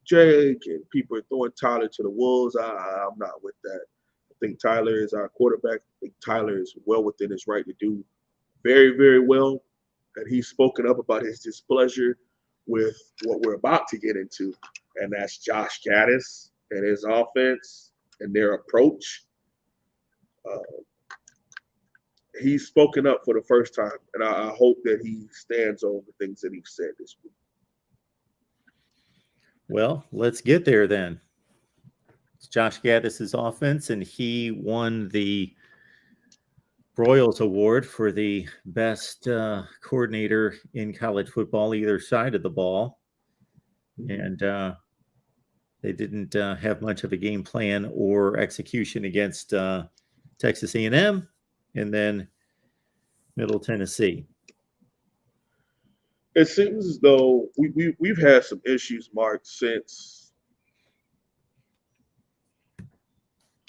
Speaker 2: Jake, and people are throwing Tyler to the wolves. I'm not with that. I think Tyler is our quarterback. I think Tyler is well within his right to do very, very well. And he's spoken up about his displeasure with what we're about to get into, and that's Josh Gattis and his offense and their approach. He's spoken up for the first time, and I hope that he stands on the things that he said this week.
Speaker 1: Well, let's get there then. It's Josh Gattis' offense, and he won the Broyles Award for the best coordinator in college football, either side of the ball. And they didn't have much of a game plan or execution against Texas A&M and then Middle Tennessee.
Speaker 2: It seems as though we've had some issues, Mark, since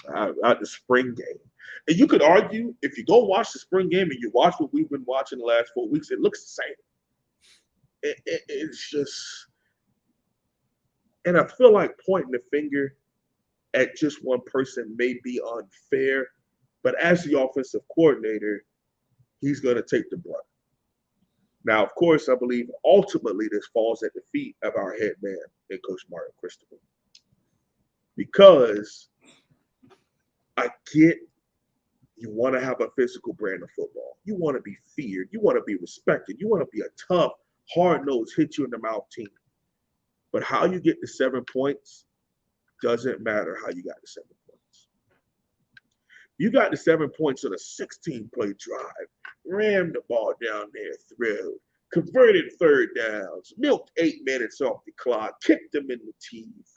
Speaker 2: the spring game. And you could argue, if you go watch the spring game and you watch what we've been watching the last 4 weeks, it looks the same. It's just, and I feel like pointing the finger at just one person may be unfair, but as the offensive coordinator, he's going to take the brunt. Now, of course, I believe ultimately this falls at the feet of our head man and Coach Martin Christopher. Because I get you want to have a physical brand of football. You want to be feared. You want to be respected. You want to be a tough, hard-nosed, hit you in the mouth team. But how you get the 7 points doesn't matter how you got the 7 points. You got the 7 points on a 16-play drive, rammed the ball down their throat, converted third downs, milked 8 minutes off the clock, kicked them in the teeth,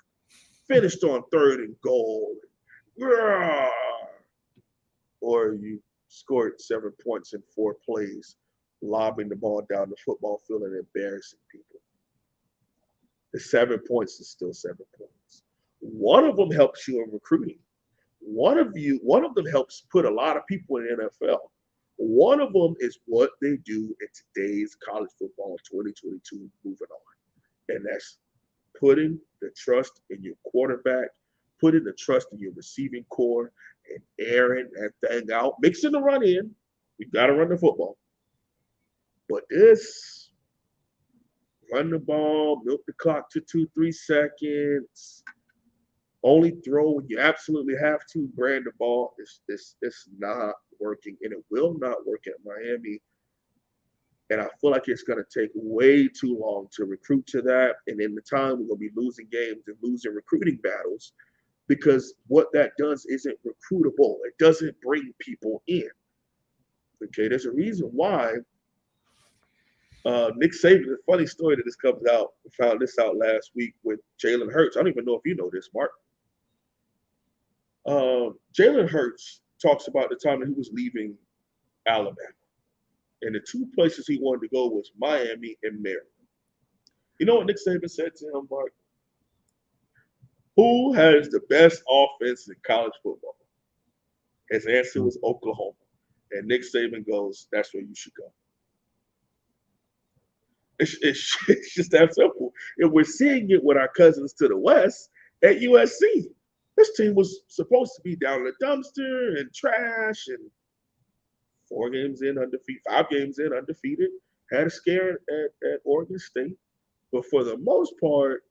Speaker 2: finished on 3rd and goal. Or you scored 7 points in 4 plays, lobbing the ball down the football field and embarrassing people. The 7 points is still 7 points. One of them helps you in recruiting. One of them helps put a lot of people in the NFL. One of them is what they do in today's college football 2022 moving on. And that's putting the trust in your quarterback, putting the trust in your receiving core, and airing that thing out, mixing the run in. We got to run the football. But this run the ball, milk the clock to 2-3 seconds, only throw when you absolutely have to, brand the ball. It's not working, and it will not work at Miami. And I feel like it's going to take way too long to recruit to that. And in the time, we're going to be losing games and losing recruiting battles because what that does isn't recruitable. It doesn't bring people in. Okay, there's a reason why Nick Saban, a funny story that this comes out, we found this out last week with Jalen Hurts. I don't even know if you know this, Mark. Jalen Hurts talks about the time that he was leaving Alabama. And the two places he wanted to go was Miami and Maryland. You know what Nick Saban said to him, Mark? Who has the best offense in college football? His answer was Oklahoma. And Nick Saban goes, that's where you should go. It's just that simple. And we're seeing it with our cousins to the west at USC. This team was supposed to be down in the dumpster and trash and 5 games in undefeated, had a scare at Oregon State, but for the most part,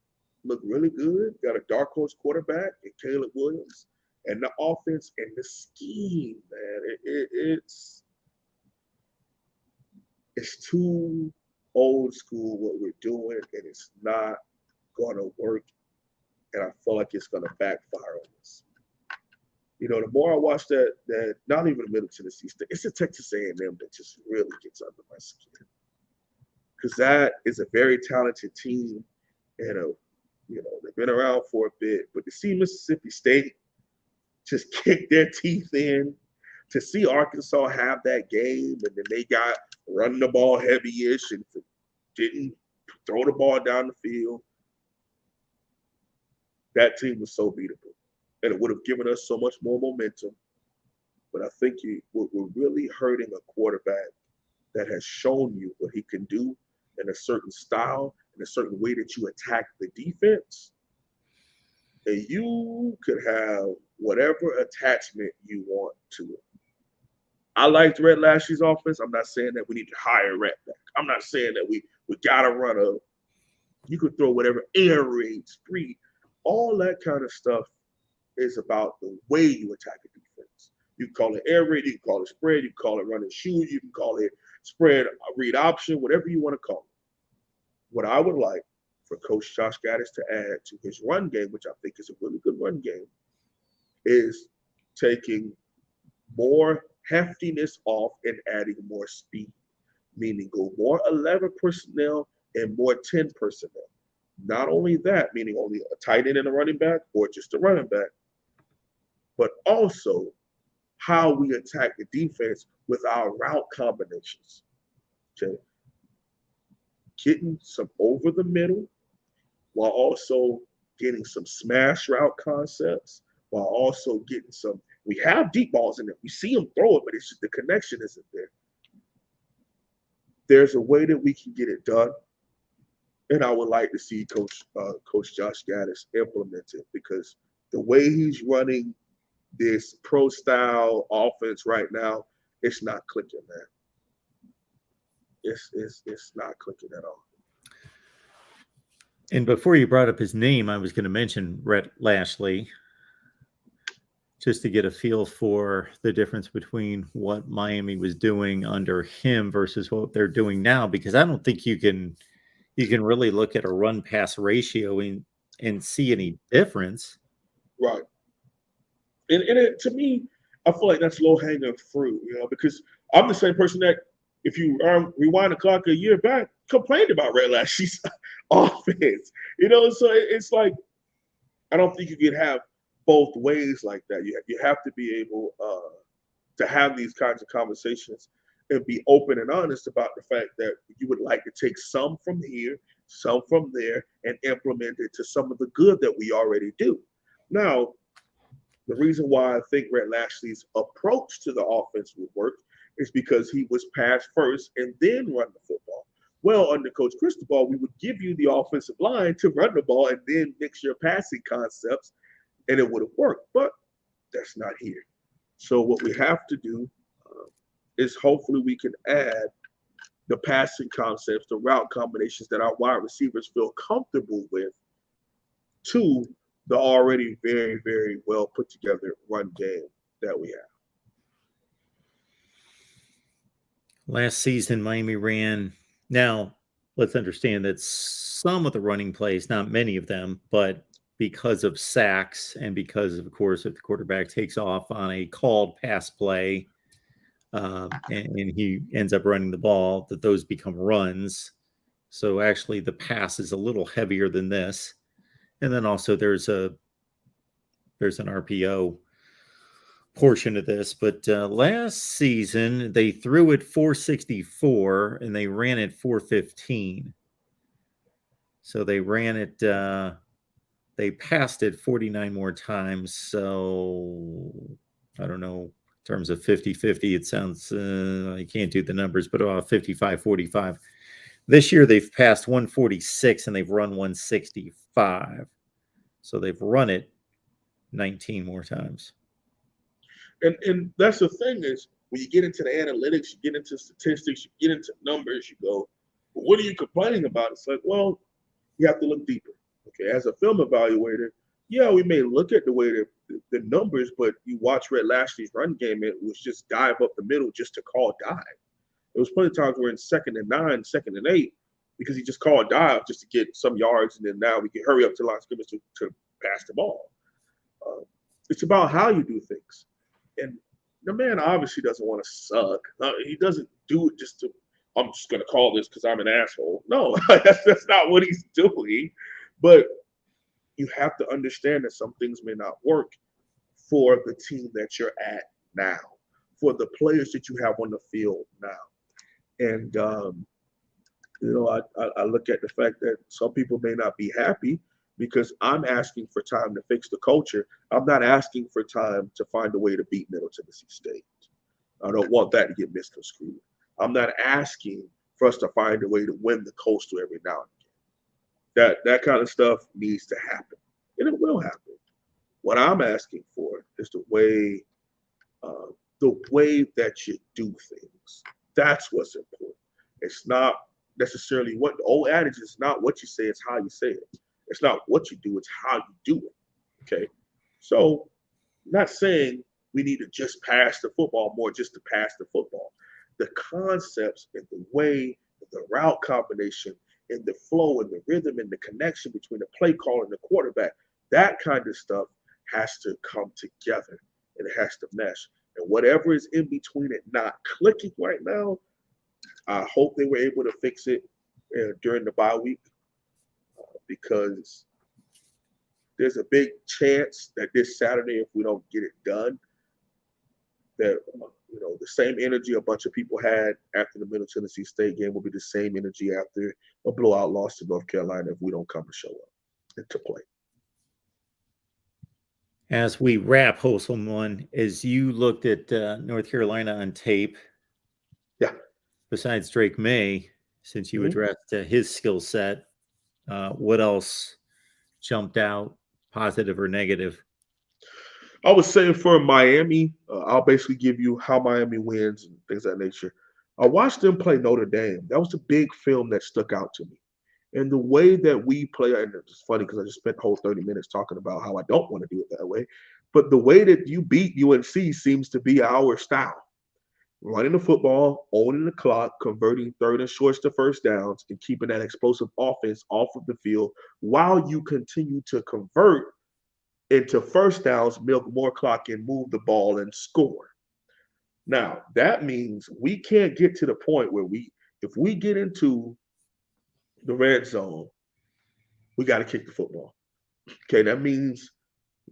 Speaker 2: looked really good. Got a dark horse quarterback in Caleb Williams, and the offense and the scheme, man, it's too old school what we're doing, and it's not gonna work. And I feel like it's gonna backfire on us. You know, the more I watch that not even the Middle Tennessee State, it's a Texas A&M that just really gets under my skin. Because that is a very talented team, and they've been around for a bit. But to see Mississippi State just kick their teeth in, to see Arkansas have that game, and then they got running the ball heavy-ish and didn't throw the ball down the field, that team was so beatable. And it would have given us so much more momentum. But I think we're really hurting a quarterback that has shown you what he can do in a certain style, in a certain way that you attack the defense. And you could have whatever attachment you want to it. I liked Rhett Lashlee's offense. I'm not saying that we need to hire Rhett back. I'm not saying that we got to run you could throw whatever air raid, spree, all that kind of stuff is about the way you attack a defense. You can call it air raid, you can call it spread, you can call it running shoes, you can call it spread, read option, whatever you want to call it. What I would like for Coach Josh Gattis to add to his run game, which I think is a really good run game, is taking more heftiness off and adding more speed, meaning go more 11 personnel and more 10 personnel. Not only that, meaning only a tight end and a running back or just a running back, but also how we attack the defense with our route combinations. Okay. Getting some over the middle while also getting some smash route concepts, while also getting some, we have deep balls in there. We see them throw it, but it's just the connection isn't there. There's a way that we can get it done. And I would like to see Coach Josh Gattis implement it, because the way he's running this pro-style offense right now, it's not clicking, man. It's not clicking at all.
Speaker 1: And before you brought up his name, I was going to mention Rhett Lashlee, just to get a feel for the difference between what Miami was doing under him versus what they're doing now, because I don't think you can really look at a run-pass ratio and see any difference.
Speaker 2: Right. And it, to me, I feel like that's low-hanging fruit, because I'm the same person that, if you rewind the clock a year back, complained about Rhett Lashlee's offense. So it's like, I don't think you can have both ways like that. You have to be able to have these kinds of conversations and be open and honest about the fact that you would like to take some from here, some from there, and implement it to some of the good that we already do. Now, the reason why I think Rhett Lashlee's approach to the offense would work is because he was pass first and then run the football. Well, under Coach Cristobal, we would give you the offensive line to run the ball and then mix your passing concepts, and it would have worked. But that's not here. So what we have to do is hopefully we can add the passing concepts, the route combinations that our wide receivers feel comfortable with, to the already very, very well put together run game that we have.
Speaker 1: Last season, Miami ran. Now, let's understand that some of the running plays, not many of them, but because of sacks and because, of course, if the quarterback takes off on a called pass play and he ends up running the ball, that those become runs. So actually, the pass is a little heavier than this. And then also there's an RPO portion of this, but last season they threw it 464 and they ran it 415. So they ran it, they passed it 49 more times. So I don't know, in terms of 50-50, it sounds, I can't do the numbers, but about 55-45. This year they've passed 146 and they've run 165. So they've run it 19 more times.
Speaker 2: And that's the thing is, when you get into the analytics, you get into statistics, you get into numbers, you go, well, what are you complaining about? It's like, well, you have to look deeper. Okay, as a film evaluator, yeah, we may look at the way the numbers, but you watch Red Lashley's run game, it was just dive up the middle just to call dive. There was plenty of times we're in 2nd and 9, 2nd and 8, because he just called dive just to get some yards, and then now we can hurry up to line of scrimmage to pass the ball. It's about how you do things. And the man obviously doesn't want to suck. He doesn't do it just to, I'm just going to call this because I'm an asshole. No, that's not what he's doing. But you have to understand that some things may not work for the team that you're at now, for the players that you have on the field now. And, I look at the fact that some people may not be happy because I'm asking for time to fix the culture. I'm not asking for time to find a way to beat Middle Tennessee State. I don't want that to get misconstrued. I'm not asking for us to find a way to win the Coastal every now and again. That kind of stuff needs to happen, and it will happen. What I'm asking for is the way that you do things. That's what's important. It's not necessarily what the old adage is, not what you say, it's how you say it. It's not what you do, it's how you do it. Okay. So, not saying we need to just pass the football more just to pass the football. The concepts and the way, the route combination, and the flow and the rhythm and the connection between the play caller and the quarterback, that kind of stuff has to come together and it has to mesh. And whatever is in between it not clicking right now, I hope they were able to fix it during the bye week. Because there's a big chance that this Saturday, if we don't get it done, that the same energy a bunch of people had after the Middle Tennessee State game will be the same energy after a blowout loss to North Carolina if we don't come and show up and to play.
Speaker 1: As we wrap Wholesome One, as you looked at North Carolina on tape,
Speaker 2: yeah.
Speaker 1: Besides Drake Maye, since you addressed his skill set, what else jumped out, positive or negative?
Speaker 2: I would say for Miami, I'll basically give you how Miami wins and things of that nature. I watched them play Notre Dame. That was the big film that stuck out to me. And the way that we play, and it's funny because I just spent the whole 30 minutes talking about how I don't want to do it that way. But the way that you beat UNC seems to be our style. Running the football, owning the clock, converting 3rd and shorts to first downs, and keeping that explosive offense off of the field while you continue to convert into first downs, milk more clock, and move the ball and score. Now, that means we can't get to the point where if we get into the red zone, we got to kick the football. Okay, that means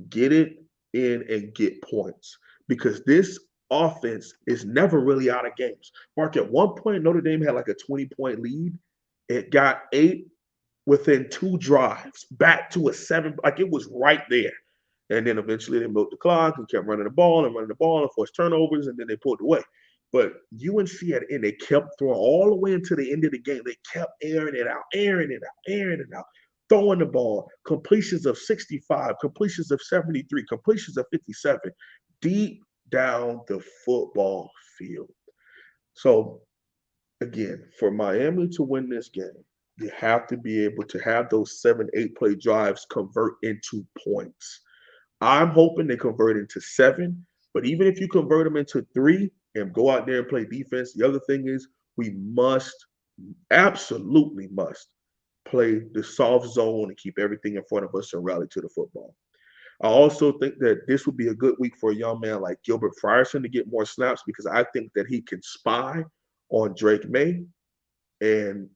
Speaker 2: get it in and get points because this offense is never really out of games. Mark, at one point, Notre Dame had like a 20-point lead. It got 8 within 2 drives, back to a 7. Like it was right there. And then eventually they milked the clock and kept running the ball and forced turnovers, and then they pulled away. But UNC at the end, they kept throwing all the way into the end of the game. They kept airing it out, throwing the ball, completions of 65, completions of 73, completions of 57, deep down the football field. So again, for Miami to win this game, you have to be able to have those 7, 8 play drives convert into points. I'm hoping they convert into 7, but even if you convert them into 3 and go out there and play defense, the other thing is we must, absolutely must, play the soft zone and keep everything in front of us and rally to the football. I also think that this would be a good week for a young man like Gilbert Frierson to get more snaps because I think that he can spy on Drake Maye and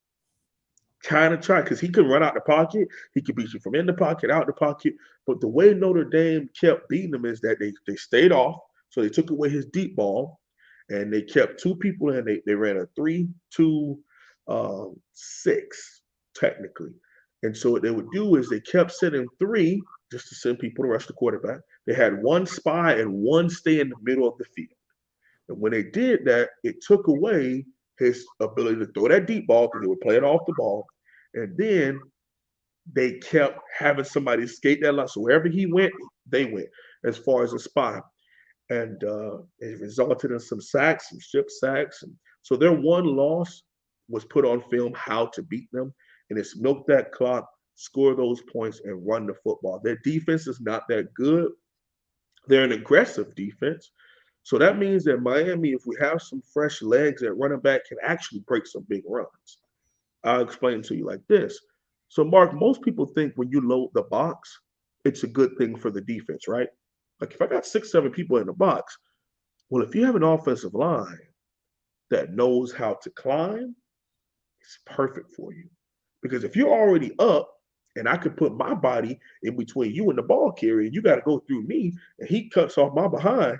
Speaker 2: kind of try because he can run out the pocket. He can beat you from in the pocket, out the pocket. But the way Notre Dame kept beating him is that they stayed off. So they took away his deep ball and they kept 2 people in. They ran a 3-2-6, technically. And so what they would do is they kept sending 3 just to send people to rush the quarterback. They had 1 spy and 1 stay in the middle of the field. And when they did that, it took away his ability to throw that deep ball because they were playing off the ball. And then they kept having somebody skate that line. So wherever he went, they went as far as a spy. And it resulted in some sacks, some strip sacks. And so their one loss was put on film how to beat them. And it's milk that clock, score those points, and run the football. Their defense is not that good. They're an aggressive defense. So that means that Miami, if we have some fresh legs at running back, can actually break some big runs. I'll explain to you like this. So, Mark, most people think when you load the box, it's a good thing for the defense, right? Like if I got 6, 7 people in the box, well, if you have an offensive line that knows how to climb, it's perfect for you. Because if you're already up and I could put my body in between you and the ball carrier, and you got to go through me, and he cuts off my behind,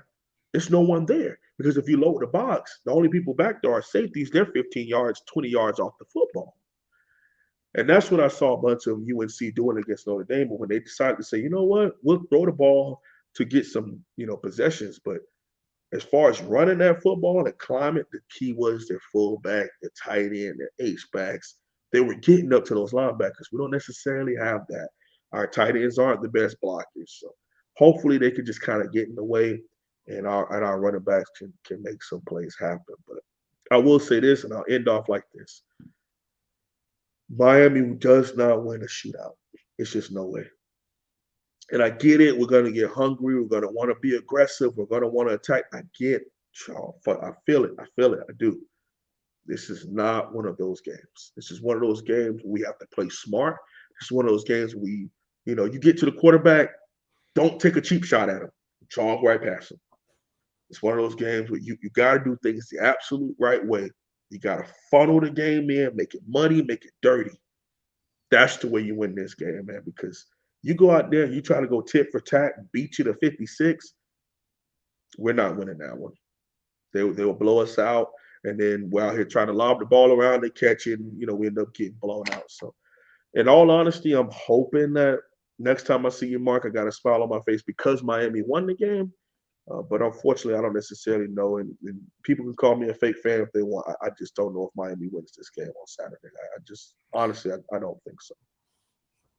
Speaker 2: there's no one there. Because if you load the box, the only people back there are safeties. They're 15 yards, 20 yards off the football. And that's what I saw a bunch of UNC doing against Notre Dame. But when they decided to say, you know what, we'll throw the ball to get some, possessions. But as far as running that football and climbing, the key was their fullback, their tight end, their H-backs. They were getting up to those linebackers. We don't necessarily have that. Our tight ends aren't the best blockers. So hopefully they could just kind of get in the way and our running backs can make some plays happen. But I will say this, and I'll end off like this. Miami does not win a shootout. It's just no way. And I get it. We're going to get hungry. We're going to want to be aggressive. We're going to want to attack. I get it. I feel it. I do. This is not one of those games. This is one of those games where we have to play smart. This is one of those games where you get to the quarterback, don't take a cheap shot at him. Jog right past him. It's one of those games where you got to do things the absolute right way. You got to funnel the game in, make it muddy, make it dirty. That's the way you win this game, man, because you go out there and you try to go tit for tat and beat you to 56, we're not winning that one. They will blow us out, and then we're out here trying to lob the ball around, they catch it, and, we end up getting blown out. So in all honesty, I'm hoping that next time I see you, Mark, I got a smile on my face because Miami won the game. But unfortunately, I don't necessarily know. And people can call me a fake fan if they want. I just don't know if Miami wins this game on Saturday. Honestly, I don't think so.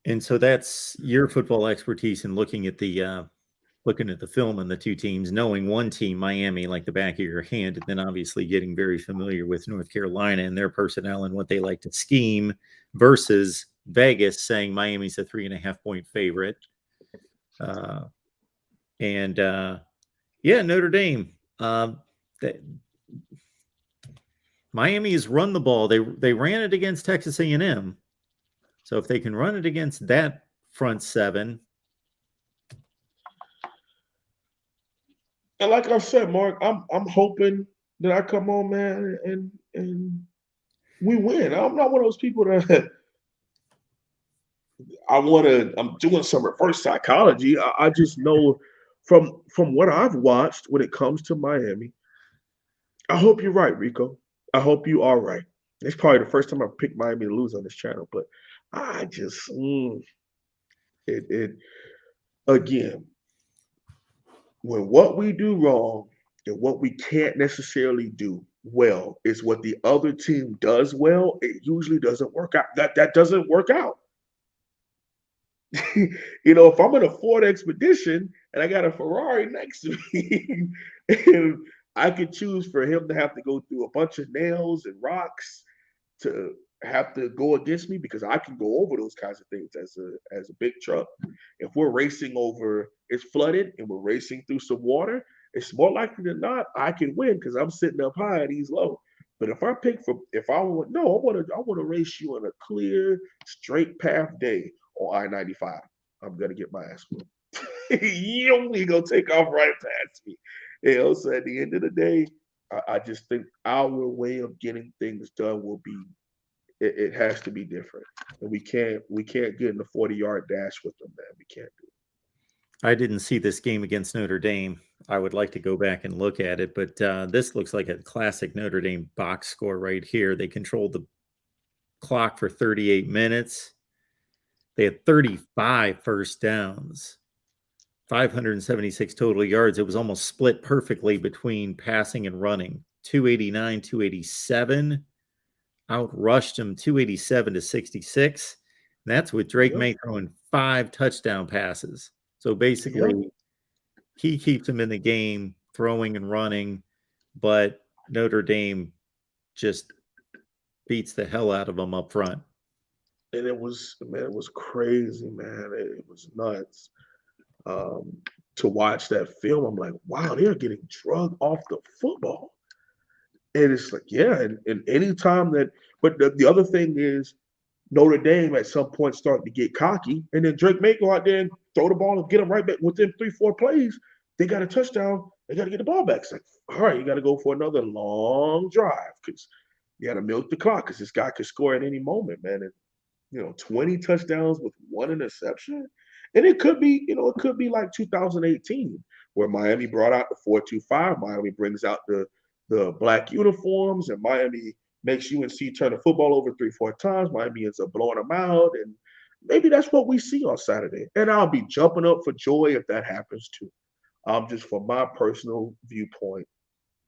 Speaker 1: And so that's your football expertise in looking at the film and the two teams, knowing one team, Miami, like the back of your hand, and then obviously getting very familiar with North Carolina and their personnel and what they like to scheme versus Vegas saying Miami's a 3.5-point favorite. Notre Dame. Miami has run the ball. They ran it against Texas A&M. So if they can run it against that front seven.
Speaker 2: And like I said, Mark, I'm hoping that I come on, man, and we win. I'm not one of those people that I'm doing some reverse psychology. I just know from what I've watched when it comes to Miami, I hope you're right, Rico. I hope you are right. It's probably the first time I've picked Miami to lose on this channel, but I just again, when what we do wrong and what we can't necessarily do well is what the other team does well, it usually doesn't work out. That doesn't work out. If I'm in a Ford Expedition and I got a Ferrari next to me, and I could choose for him to have to go through a bunch of nails and rocks to have to go against me because I can go over those kinds of things as a big truck. If we're racing over, it's flooded and we're racing through some water, it's more likely than not I can win because I'm sitting up high and he's low. But if I want, no, I want to race you on a clear, straight path day on I-95. I'm gonna get my ass whooped. You only gonna take off right past me. So at the end of the day, I just think our way of getting things done will be it has to be different. And we can't get in the 40-yard dash with them, man. We can't do it.
Speaker 1: I didn't see this game against Notre Dame. I would like to go back and look at it, but this looks like a classic Notre Dame box score right here. They controlled the clock for 38 minutes. They had 35 first downs, 576 total yards. It was almost split perfectly between passing and running. 289, 287. Outrushed them 287 to 66. And that's with Drake Maye throwing 5 touchdown passes. So basically, he keeps them in the game, throwing and running, but Notre Dame just beats the hell out of them up front.
Speaker 2: And it was crazy, man. It was nuts. To watch that film, I'm like, wow, they're getting drugged off the football. And it's like, yeah, and anytime that, but the other thing is Notre Dame at some point starting to get cocky, and then Drake Maye go out there and throw the ball and get them right back within 3-4 plays. They got a touchdown. They got to get the ball back. It's like, all right, you got to go for another long drive because you got to milk the clock because this guy could score at any moment, man. And 20 touchdowns with 1 interception, and it could be like 2018 where Miami brought out the 4-2-5. Miami brings out the black uniforms, and Miami makes UNC turn the football over 3-4 times. Miami ends up blowing them out, and maybe that's what we see on Saturday. And I'll be jumping up for joy if that happens too. Just from my personal viewpoint,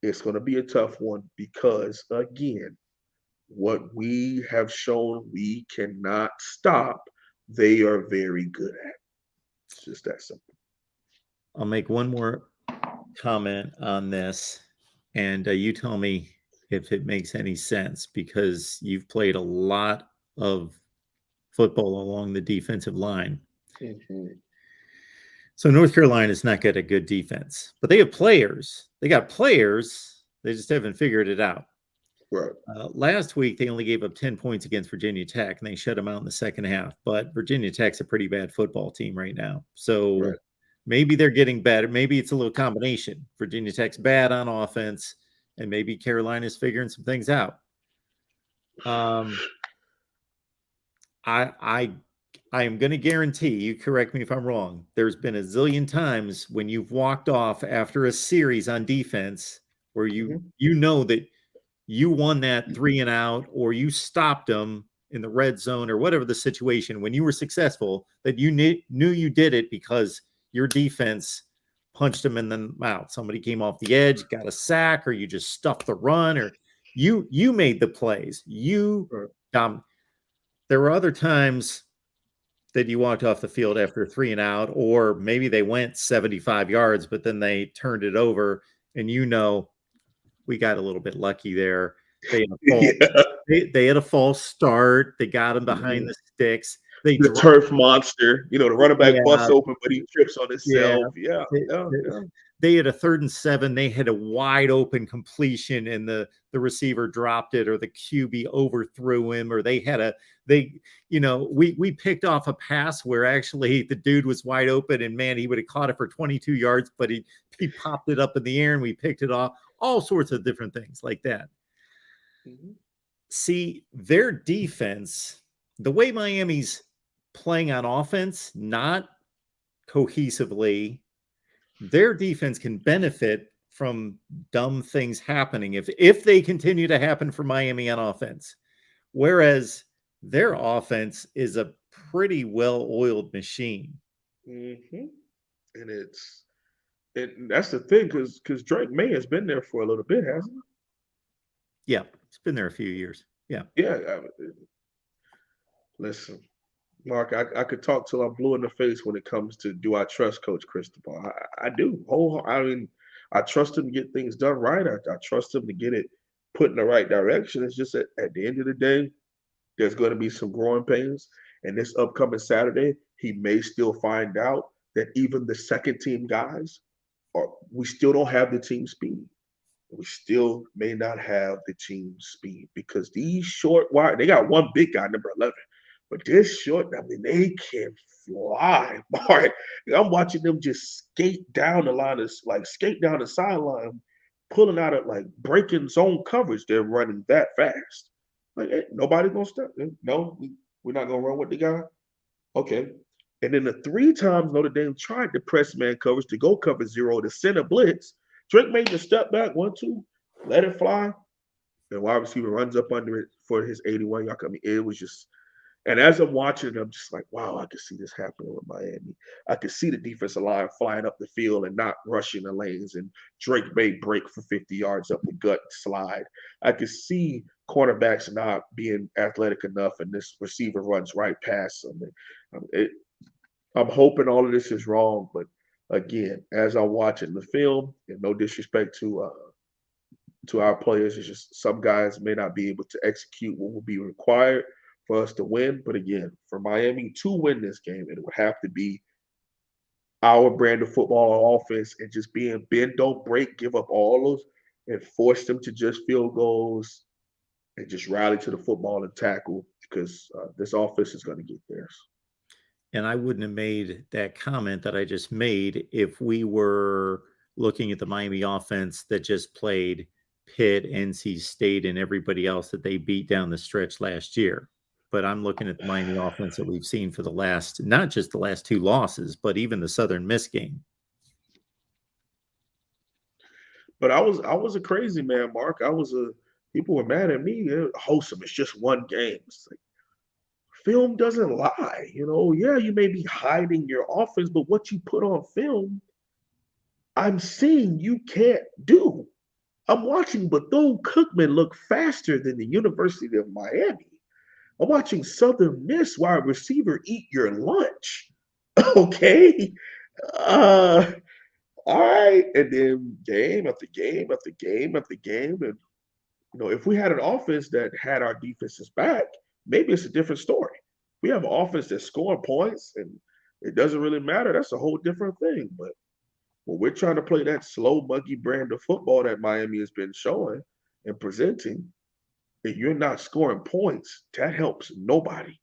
Speaker 2: it's going to be a tough one because, again, what we have shown we cannot stop, they are very good at. It's just that simple.
Speaker 1: I'll make one more comment on this, and you tell me if it makes any sense because you've played a lot of football along the defensive line.
Speaker 2: Mm-hmm.
Speaker 1: So North Carolina is not got a good defense, but they have players. They got players. They just haven't figured it out.
Speaker 2: Right.
Speaker 1: Last week, they only gave up 10 points against Virginia Tech, and they shut them out in the second half. But Virginia Tech's a pretty bad football team right now. So maybe they're getting better. Maybe it's a little combination. Virginia Tech's bad on offense, and maybe Carolina's figuring some things out. I am going to guarantee, you correct me if I'm wrong, there's been a zillion times when you've walked off after a series on defense where you know that you won that 3 and out, or you stopped them in the red zone or whatever the situation, when you were successful, that you knew you did it because your defense punched them in the mouth. Somebody came off the edge, got a sack, or you just stuffed the run, or you made the plays. There were other times that you walked off the field after 3 and out, or maybe they went 75 yards, but then they turned it over, and we got a little bit lucky there. They had a false start. They got him behind the sticks.
Speaker 2: The turf monster, the running back busts open, but he trips on himself.
Speaker 1: They had a 3rd and 7. They had a wide open completion, and the receiver dropped it, or the QB overthrew him, or we picked off a pass where actually the dude was wide open, and man, he would have caught it for 22 yards, but he popped it up in the air and we picked it off. All sorts of different things like that. Mm-hmm. See, their defense, the way Miami's playing on offense, not cohesively, their defense can benefit from dumb things happening if they continue to happen for Miami on offense. Whereas their offense is a pretty well-oiled machine.
Speaker 2: Mm-hmm. And that's the thing, because Drake Maye has been there for a little bit, hasn't he?
Speaker 1: Yeah, it's been there a few years. Yeah.
Speaker 2: Listen, Mark, I could talk till I'm blue in the face when it comes to do I trust Coach Cristobal. I do. I trust him to get things done right. I trust him to get it put in the right direction. It's just at the end of the day, there's going to be some growing pains. And this upcoming Saturday, he may still find out that even the second team guys we still don't have the team speed. We still may not have the team speed because these short wide, they got one big guy, number 11, but this short, I mean, they can fly. Mark, I'm watching them just skate down the line, like skate down the sideline, pulling out of like breaking zone coverage. They're running that fast. Like, hey, nobody's gonna stop. No, we're not gonna run with the guy. Okay. And then the 3 times Notre Dame tried to press man coverage to go cover 0 to send a blitz. Drake made the step back, 1-2, let it fly. And wide receiver runs up under it for his 81-yard. I mean, it was just, and as I'm watching it, I'm just like, wow, I could see this happening with Miami. I could see the defensive line flying up the field and not rushing the lanes, and Drake Maye break for 50 yards up the gut slide. I could see cornerbacks not being athletic enough, and this receiver runs right past them. I'm hoping all of this is wrong, but again, as I'm watching the film, and no disrespect to our players, it's just some guys may not be able to execute what will be required for us to win. But again, for Miami to win this game, it would have to be our brand of football offense and just being bend, don't break, give up all those, and force them to just field goals and just rally to the football and tackle because this offense is going to get theirs.
Speaker 1: And I wouldn't have made that comment that I just made if we were looking at the Miami offense that just played Pitt, NC State, and everybody else that they beat down the stretch last year. But I'm looking at the Miami offense that we've seen for the last, not just the last 2 losses, but even the Southern Miss game.
Speaker 2: But I was a crazy man, Mark. People were mad at me. Wholesome, it's just one game. It's like, film doesn't lie. Yeah, you may be hiding your offense, but what you put on film, I'm seeing you can't do. I'm watching Bethune-Cookman look faster than the University of Miami. I'm watching Southern Miss wide receiver eat your lunch. Okay. All right. And then game after game after game after game. And if we had an offense that had our defenses back, maybe it's a different story. We have an offense that's scoring points and it doesn't really matter. That's a whole different thing. But when we're trying to play that slow, muggy brand of football that Miami has been showing and presenting, and you're not scoring points, that helps nobody.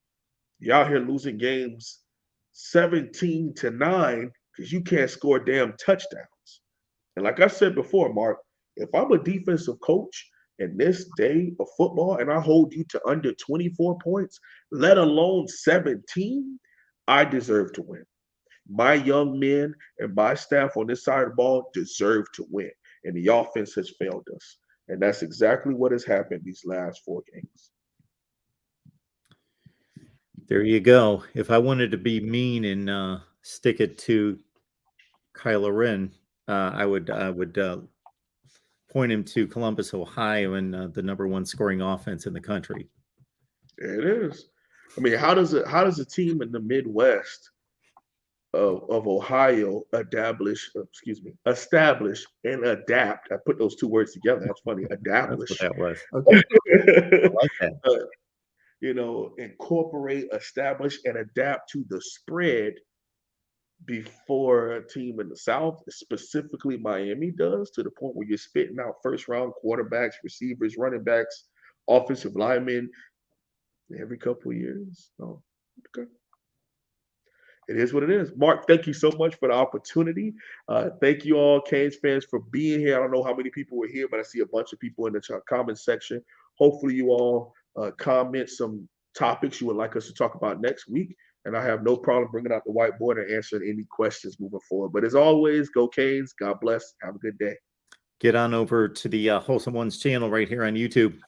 Speaker 2: You're out here losing games 17-9 because you can't score damn touchdowns. And like I said before, Mark, if I'm a defensive coach in this day of football and I hold you to under 24 points, let alone 17, I deserve to win. My young men and my staff on this side of the ball deserve to win. And the offense has failed us. And that's exactly what has happened these last 4 games.
Speaker 1: There you go. If I wanted to be mean and stick it to Kylo Ren, I would point him to Columbus, Ohio, and the #1 scoring offense in the country.
Speaker 2: It is. I mean, how does a team in the Midwest of Ohio establish and adapt? I put those 2 words together. That's funny. Establish.
Speaker 1: That's what that was. Okay. I like that.
Speaker 2: Incorporate, establish, and adapt to the spread before a team in the South, specifically Miami, does, to the point where you're spitting out first-round quarterbacks, receivers, running backs, offensive linemen every couple of years. Oh, okay. It is what it is. Mark, thank you so much for the opportunity. Thank you all, Canes fans, for being here. I don't know how many people were here, but I see a bunch of people in the comment section. Hopefully you all comment some topics you would like us to talk about next week. And I have no problem bringing out the whiteboard and answering any questions moving forward. But as always, go Canes. God bless. Have a good day.
Speaker 1: Get on over to the Wholesome Ones channel right here on YouTube.